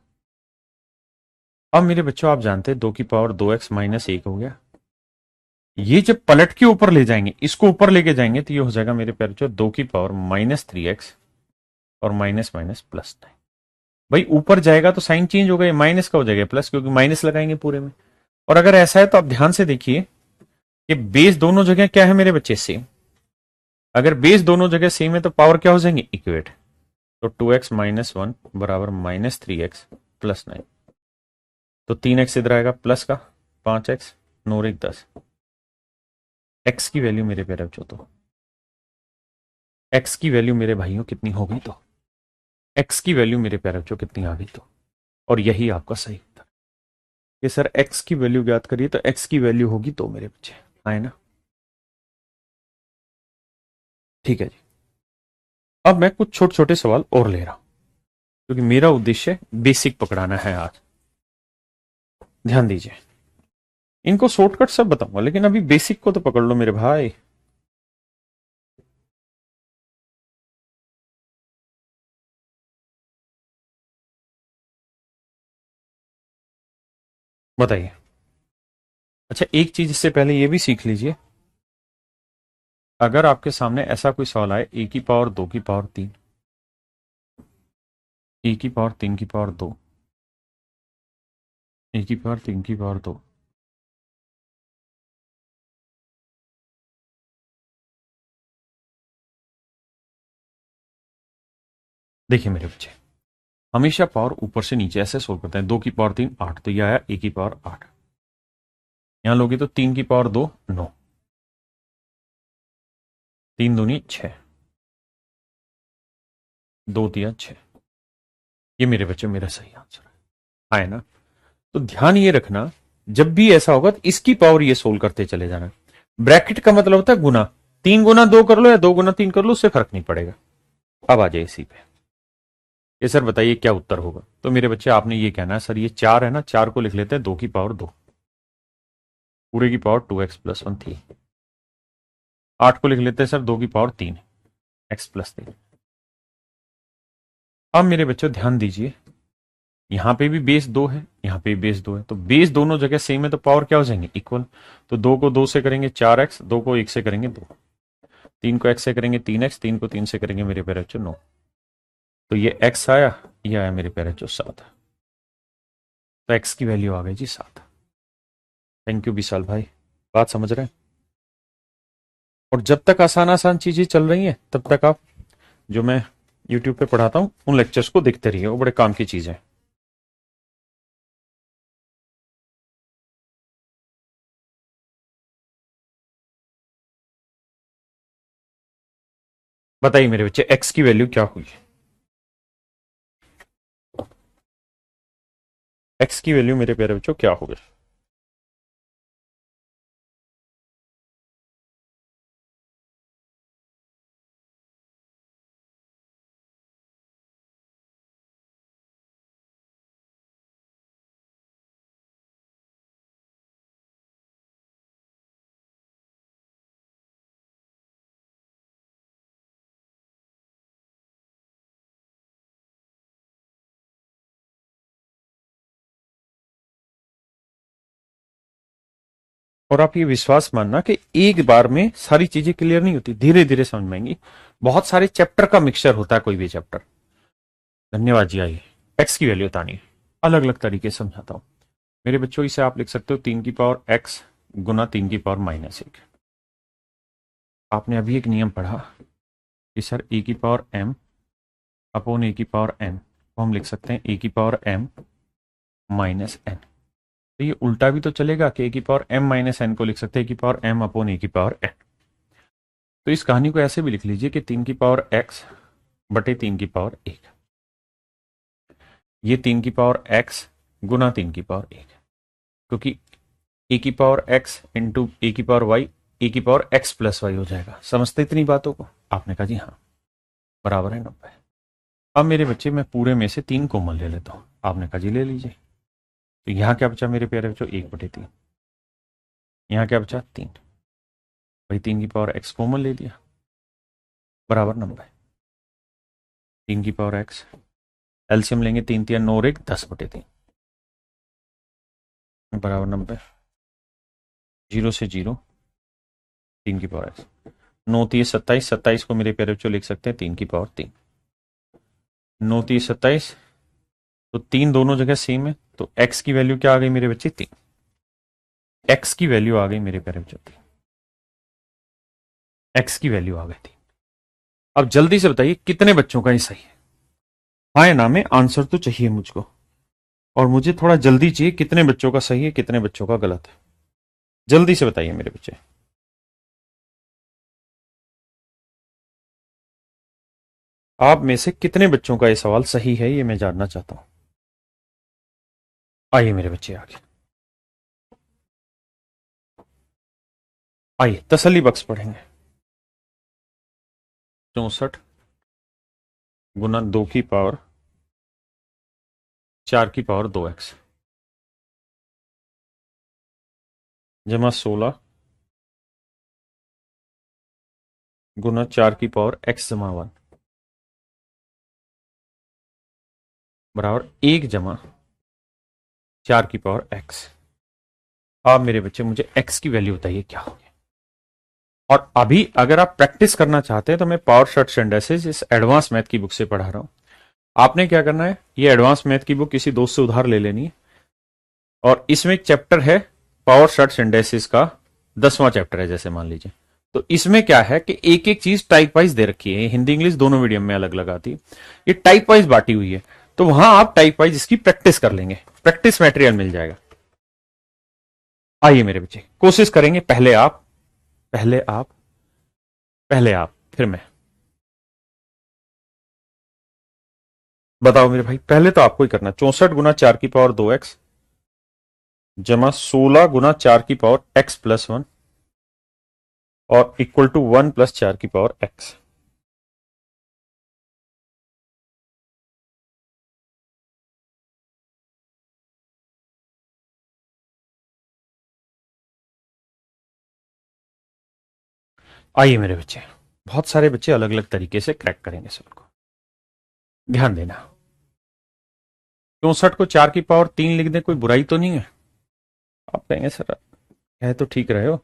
अब मेरे बच्चों आप जानते हैं 2 की पावर 2x-1 हो गया। ये जब पलट के ऊपर ले जाएंगे, इसको ऊपर लेके जाएंगे, तो ये हो जाएगा मेरे प्यारे बच्चों 2 की पावर-3x और माइनस माइनस +9। भाई ऊपर जाएगा तो साइन चेंज होगा, ये माइनस का हो जाएगा प्लस, क्योंकि माइनस लगाएंगे पूरे में। और अगर ऐसा है तो आप ध्यान से देखिए कि बेस दोनों जगह क्या है मेरे बच्चे, सेम। अगर बेस दोनों जगह सेम है तो पावर क्या हो जाएंगे, इक्वेट। तो 2x-1 बराबर -3x+9। तो 3x इधर आएगा प्लस का, 5x 9 1 10। x की वैल्यू मेरे प्यारे बच्चों, तो x की वैल्यू मेरे भाइयों कितनी हो गई, तो x की वैल्यू मेरे प्यारे बच्चों कितनी आ गई, तो और यही आपका सही उत्तर कि सर x की वैल्यू ज्ञात करिए, तो x की वैल्यू होगी तो मेरे बच्चे, आए ना। ठीक है जी। अब मैं कुछ छोटे छोटे सवाल और ले रहा हूं, क्योंकि मेरा उद्देश्य बेसिक पकड़ाना है आज। ध्यान दीजिए, इनको शॉर्टकट सब बताऊंगा, लेकिन अभी बेसिक को तो पकड़ लो मेरे भाई। बताइए। अच्छा, एक चीज इससे पहले ये भी सीख लीजिए, अगर आपके सामने ऐसा कोई सवाल आए, a की पावर 2 की पावर 3, a की पावर 3 की पावर 2, a की पावर 3 की पावर 2, देखिए मेरे बच्चे, हमेशा पावर ऊपर से नीचे ऐसे सोल्व करते हैं। 2 की पावर 3 8, तो यह आया a की पावर 8। यहां लोगे तो 3 की पावर 2 9, 3 दूनी 6, 2 तिया 6। ये मेरे बच्चे मेरा सही आंसर है, आए ना। तो ध्यान ये रखना, जब भी ऐसा होगा तो इसकी पावर ये सोल्व करते चले जाना। ब्रैकेट का मतलब होता है गुना, 3 गुना 2 कर लो या 2 गुना 3 कर लो, उससे फर्क नहीं पड़ेगा। अब आ जाए इसी पे, ये सर बताइए क्या उत्तर होगा। तो मेरे बच्चे आपने ये कहना है, सर ये 4 है ना, 4 को लिख लेते हैं 2 की पावर 2, पूरे की पावर 2x+1 थी। 8 को लिख लेते हैं सर 2 की पावर 3 x+3। अब मेरे बच्चों ध्यान दीजिए, यहां पे भी बेस 2 है, यहाँ पे बेस 2 है, तो बेस दोनों जगह सेम है तो पावर क्या हो जाएंगे, इक्वल। तो 2 को 2 से करेंगे 4x, 2 को 1 से करेंगे 2, 3 को x से करेंगे 3x, 3 को 3 से करेंगे मेरे प्यारे बच्चों 9। तो ये x आया, ये आया मेरे प्यारे बच्चों 7। तो x की वैल्यू आ गई जी 7। थैंक यू विशाल भाई, बात समझ रहे हैं। और जब तक आसान आसान चीजें चल रही हैं तब तक आप जो मैं यूट्यूब पे पढ़ाता हूँ उन लेक्चर्स को देखते रहिए, वो बड़े काम की चीजें हैं। बताइए मेरे बच्चे, x की वैल्यू क्या हुई, x की वैल्यू मेरे प्यारे बच्चों क्या हो गई। और आप ये विश्वास मानना कि एक बार में सारी चीजें क्लियर नहीं होती, धीरे धीरे समझ में आएंगी। बहुत सारे चैप्टर का मिक्सचर होता है कोई भी चैप्टर। धन्यवाद जी। आइए एक्स की वैल्यू बतानी है, अलग अलग तरीके से समझाता हूं मेरे बच्चों। इसे आप लिख सकते हो 3 की पावर एक्स गुना 3 की पावर -1। आपने अभी एक नियम पढ़ा कि सर ए की पावर m अपॉन ए की पावर n को हम लिख सकते हैं ए की पावर m माइनस n। तो ये उल्टा भी तो चलेगा कि ए की पावर m माइनस n को लिख सकते हैं ए की पावर m अपॉन ए की पावर n। तो इस कहानी को ऐसे भी लिख लीजिए कि 3 की पावर x बटे 3 की पावर 1, ये 3 की पावर x गुना 3 की पावर 1, क्योंकि ए की पावर x इंटू ए की पावर y ए की पावर x प्लस वाई हो जाएगा। समझते इतनी बातों को? आपने कहा जी हाँ, बराबर है 90। अब मेरे बच्चे मैं पूरे में से 3 कॉमन ले लेता हूं। आपने कहा जी ले लीजिए। तो यहां क्या बचा मेरे प्यारे बच्चों, 1/3। यहां क्या बचा 3, भाई 3 की पावर x कॉमन ले लिया, बराबर 90। 3 की पावर x एलसीएम लेंगे, 3 3 9 और 1 10/3 बराबर 90। 0 से 0 3 की पावर x, 9 3 27, 27 को मेरे प्यारे बच्चों लिख सकते हैं 3 की पावर 3। 9 3 27, तो 3 दोनों जगह सेम है, तो x की वैल्यू क्या आ गई मेरे बच्चे 3। x की वैल्यू आ गई मेरे प्यारे बच्चों 3, x की वैल्यू आ गई 3। अब जल्दी से बताइए कितने बच्चों का ये सही है, हाँ या ना में आंसर तो चाहिए मुझको, और मुझे थोड़ा जल्दी चाहिए कितने बच्चों का सही है कितने बच्चों का गलत है। जल्दी से बताइए मेरे बच्चे। आप में से कितने बच्चों का ये सवाल सही है, ये मैं जानना चाहता हूं। आइए मेरे बच्चे आगे, आइए तसल्ली बख्श पढ़ेंगे। 64 गुना 2 की पावर 4 की पावर 2x जमा 16 गुना 4 की पावर x जमा 1 बराबर 1 जमा 4 की पावर x। अब मेरे बच्चे मुझे x की वैल्यू बताइए क्या होगी। और अभी अगर आप प्रैक्टिस करना चाहते हैं तो मैं पावर शॉर्ट सिंथेसिस इस एडवांस मैथ की बुक से पढ़ा रहा हूं। आपने क्या करना है, ये एडवांस मैथ की बुक किसी दोस्त से उधार ले लेनी है, और इसमें एक चैप्टर है पावर शॉर्ट सिंथेसिस का, 10वां चैप्टर है जैसे मान लीजिए। तो इसमें क्या है कि एक एक चीज टाइप वाइज दे रखी है, हिंदी इंग्लिश दोनों मीडियम में अलग अलग आती है, ये टाइप वाइज बांटी हुई है। तो वहां आप टाइप वाइज इसकी प्रैक्टिस कर लेंगे, प्रैक्टिस मटेरियल मिल जाएगा। आइए मेरे बच्चे कोशिश करेंगे, पहले आप, पहले आप, पहले आप, फिर मैं। बताओ मेरे भाई, पहले तो आपको ही करना। 64 गुना 4 की पावर 2x जमा 16 गुना 4 की पावर x प्लस 1 और इक्वल टू 1 प्लस 4 की पावर x। आइए मेरे बच्चे, बहुत सारे बच्चे अलग अलग तरीके से क्रैक करेंगे सबको, ध्यान देना। 64 को 4 की पावर 3 लिख दें, कोई बुराई तो नहीं है? आप कहेंगे सर कह तो ठीक रहे हो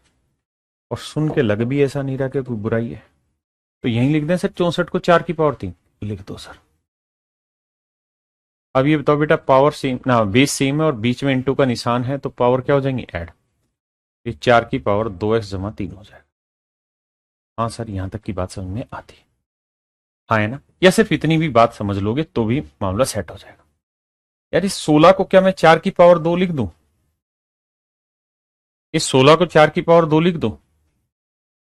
और सुन के लग भी ऐसा नहीं रहा कि कोई बुराई है, तो यहीं लिख दें सर 64 को 4 की पावर 3 लिख दो सर। अब ये बताओ बेटा, पावर सेम ना, बेस सेम है और बीच में इंटू का निशान है, तो पावर क्या हो जाएंगी? ऐड। ये 4 की पावर 2x जमा 3 हो जाएगा। हाँ सर, यहां तक की बात समझ में आती है? हाँ है ना? या सिर्फ इतनी भी बात समझ लोगे तो भी मामला सेट हो जाएगा। यार इस 16 को क्या मैं 4 की पावर 2 लिख दूं? इस 16 को 4 की पावर 2 लिख दूं?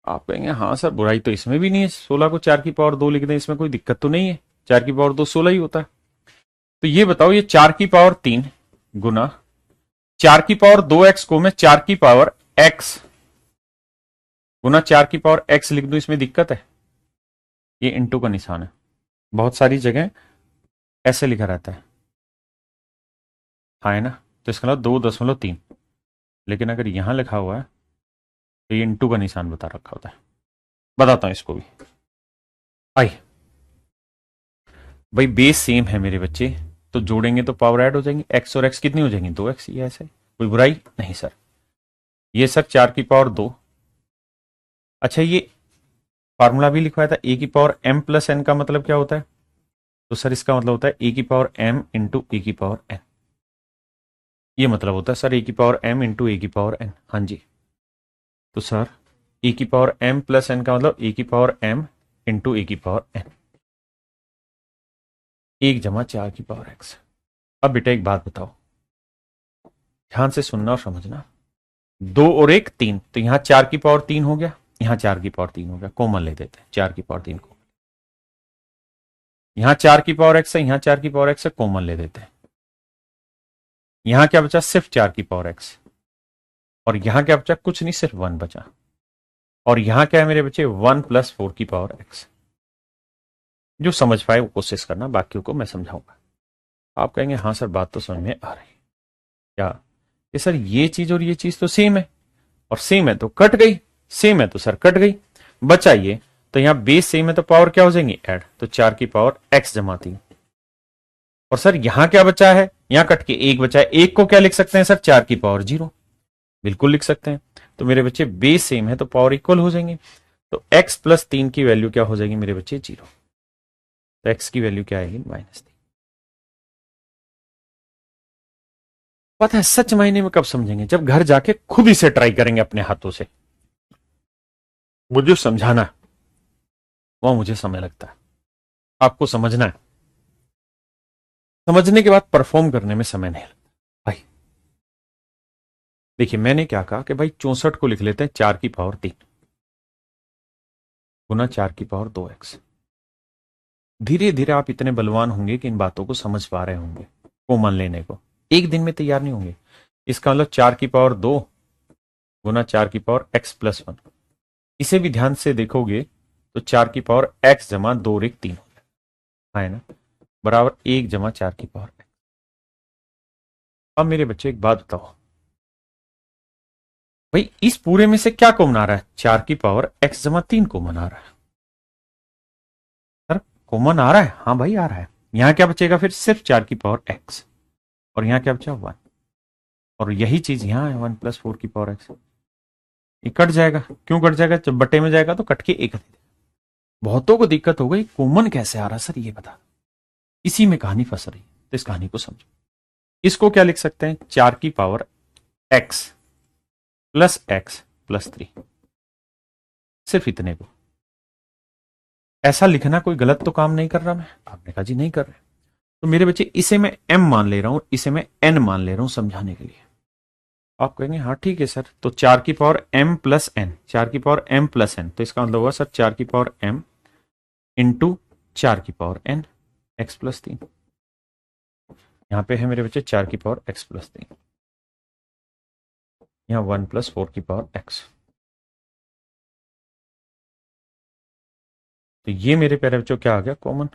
आप कहेंगे हाँ सर, बुराई तो इसमें भी नहीं है, 16 को 4 की पावर 2 लिख दें, इसमें कोई दिक्कत तो नहीं है, 4 की पावर 2 16 ही होता है। तो ये बताओ, ये 4 की पावर 3 गुना 4 की पावर 2x को मैं 4 की पावर x गुना 4 की पावर x लिख दूं, इसमें दिक्कत है? ये इंटू का निशान है, बहुत सारी जगह ऐसे लिखा रहता है, हाँ है ना? तो इसका मतलब 2.3, लेकिन अगर यहां लिखा हुआ है तो ये इंटू का निशान बता रखा होता है। बताता हूं इसको भी। आई भाई, बेस सेम है मेरे बच्चे, तो जोड़ेंगे तो पावर ऐड हो जाएंगी, x और x कितनी हो जाएंगी? 2x। ये ऐसे कोई बुराई नहीं सर। ये सर 4 की पावर 2। अच्छा, ये फार्मूला भी लिखवाया था, a की पावर m प्लस n का मतलब क्या होता है? तो सर इसका मतलब होता है a की पावर m इंटू ए की पावर n। ये मतलब होता है सर a की पावर m इंटू ए की पावर n। हाँ जी, तो सर ए की पावर m प्लस n का मतलब a की पावर m इंटू ए की पावर n, 1 जमा 4 की पावर x। अब बेटा एक बात बताओ, ध्यान से सुनना और समझना, 2 और 1 3, तो यहां 4 की पावर 3 हो गया, यहां 4 की पावर 3 हो गया, कॉमन ले देते हैं 4 की पावर 3 को। यहां 4 की पावर x है, यहां 4 की पावर x है, कॉमन ले देते हैं। यहां क्या बचा? सिर्फ 4 की पावर x। और यहां क्या बचा? कुछ नहीं, सिर्फ 1 बचा। और यहां क्या है मेरे बच्चे? 1 प्लस 4 की पावर x। जो समझ पाए वो कोशिश करना, बाकियों को मैं समझाऊंगा। आप कहेंगे हाँ सर, बात तो समझ में आ रही क्या? कि सर ये चीज और ये चीज तो सेम है, और सेम है तो कट गई, सेम है तो सर कट गई, बचा ये। तो यहां बेस सेम है तो पावर क्या हो जाएंगी? ऐड। तो 4 की पावर x जमा 3। और सर यहां क्या बचा है? यहां कट के 1 बचा है, 1 को क्या लिख सकते हैं सर? 4 की पावर 0। बिल्कुल लिख सकते हैं। तो मेरे बच्चे बेस सेम है तो पावर इक्वल हो जाएंगे, तो x प्लस 3 की वैल्यू क्या हो जाएगी मेरे बच्चे? 0। तो x की वैल्यू क्या आएगी? -3। पता है सच मायने में कब समझेंगे? जब घर जाके खुद इसे ट्राई करेंगे अपने हाथों से। मुझे समझाना है वहां मुझे समय लगता है, आपको समझना है, समझने के बाद परफॉर्म करने में समय नहीं लगता भाई। देखिए मैंने क्या कहा कि भाई 64 को लिख लेते हैं 4 की पावर 3 गुना 4 की पावर 2x। धीरे धीरे आप इतने बलवान होंगे कि इन बातों को समझ पा रहे होंगे, कॉमन लेने को एक दिन में तैयार नहीं होंगे। इसका मतलब 4 की पावर 2 गुना 4 की पावर x प्लस 1। इसे भी ध्यान से देखोगे तो 4 की पावर x जमा 2 और 1 3 हो जाएगा, है ना? बराबर 1 जमा 4 की पावर x। अब मेरे बच्चे एक बात बताओ भाई, इस पूरे में से क्या कॉमन आ रहा है? 4 की पावर x जमा 3 कॉमन आ रहा है। सर कॉमन आ रहा है? हाँ भाई आ रहा है। यहां क्या बचेगा फिर? सिर्फ 4 की पावर x। और यहां क्या बचा? 1। और यही चीज यहां है, 1 प्लस 4 की पावर x। ये कट जाएगा। क्यों कट जाएगा? जब बटे में जाएगा तो कट के 1 दे देगा। बहुतों को दिक्कत हो गई, कॉमन कैसे आ रहा सर ये बता। इसी में कहानी फंस रही, तो इस कहानी को समझो। इसको क्या लिख सकते हैं? 4 की पावर x प्लस 3। सिर्फ इतने को ऐसा लिखना कोई गलत तो काम नहीं कर रहा मैं? आपने कहा जी नहीं कर रहे। तो मेरे बच्चे इसे मैं m मान ले रहा हूं, इसे मैं n मान ले रहा हूं समझाने के लिए। आप कहेंगे हाँ ठीक है सर, तो 4 की पावर m प्लस n, 4 की पावर m प्लस n, तो इसका मतलब होगा सर 4 की पावर m इंटू 4 की पावर n x प्लस 3। यहां पे है मेरे बच्चे 4 की पावर x प्लस 3, यहां 1 प्लस 4 की पावर x। तो ये मेरे प्यारे बच्चों क्या आ गया कॉमन?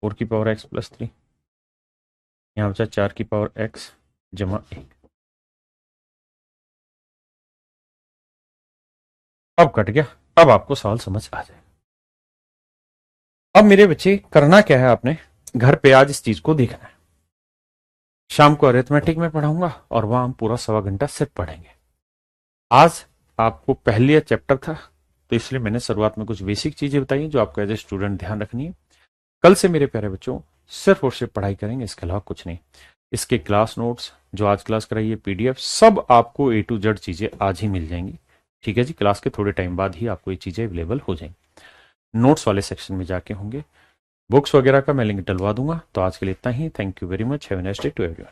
4 की पावर x प्लस 3, यहां बचा 4 की पावर x जमा 1। अब कट गया, अब आपको सवाल समझ आ जाए। अब मेरे बच्चे करना क्या है? आपने घर पे आज इस चीज को देखना है। शाम को अरिथमेटिक में पढ़ाऊंगा और वहां हम पूरा 1.25 घंटा सिर्फ पढ़ेंगे। आज आपको पहले चैप्टर था तो इसलिए मैंने शुरुआत में कुछ बेसिक चीजें बताई जो आपको एज ए स्टूडेंट ध्यान रखनी है। कल से मेरे प्यारे बच्चों सिर्फ और सिर्फ पढ़ाई करेंगे, इसके अलावा कुछ नहीं। इसके क्लास नोट्स जो आज क्लास कराई है, पीडीएफ, सब आपको A to Z चीजें आज ही मिल जाएंगी। ठीक है जी, क्लास के थोड़े टाइम बाद ही आपको ये चीजें अवेलेबल हो जाएंगी। नोट्स वाले सेक्शन में जाके होंगे। बुक्स वगैरह का मैं लिंक डलवा दूंगा। तो आज के लिए इतना ही। Thank you very much. Have a nice day to everyone.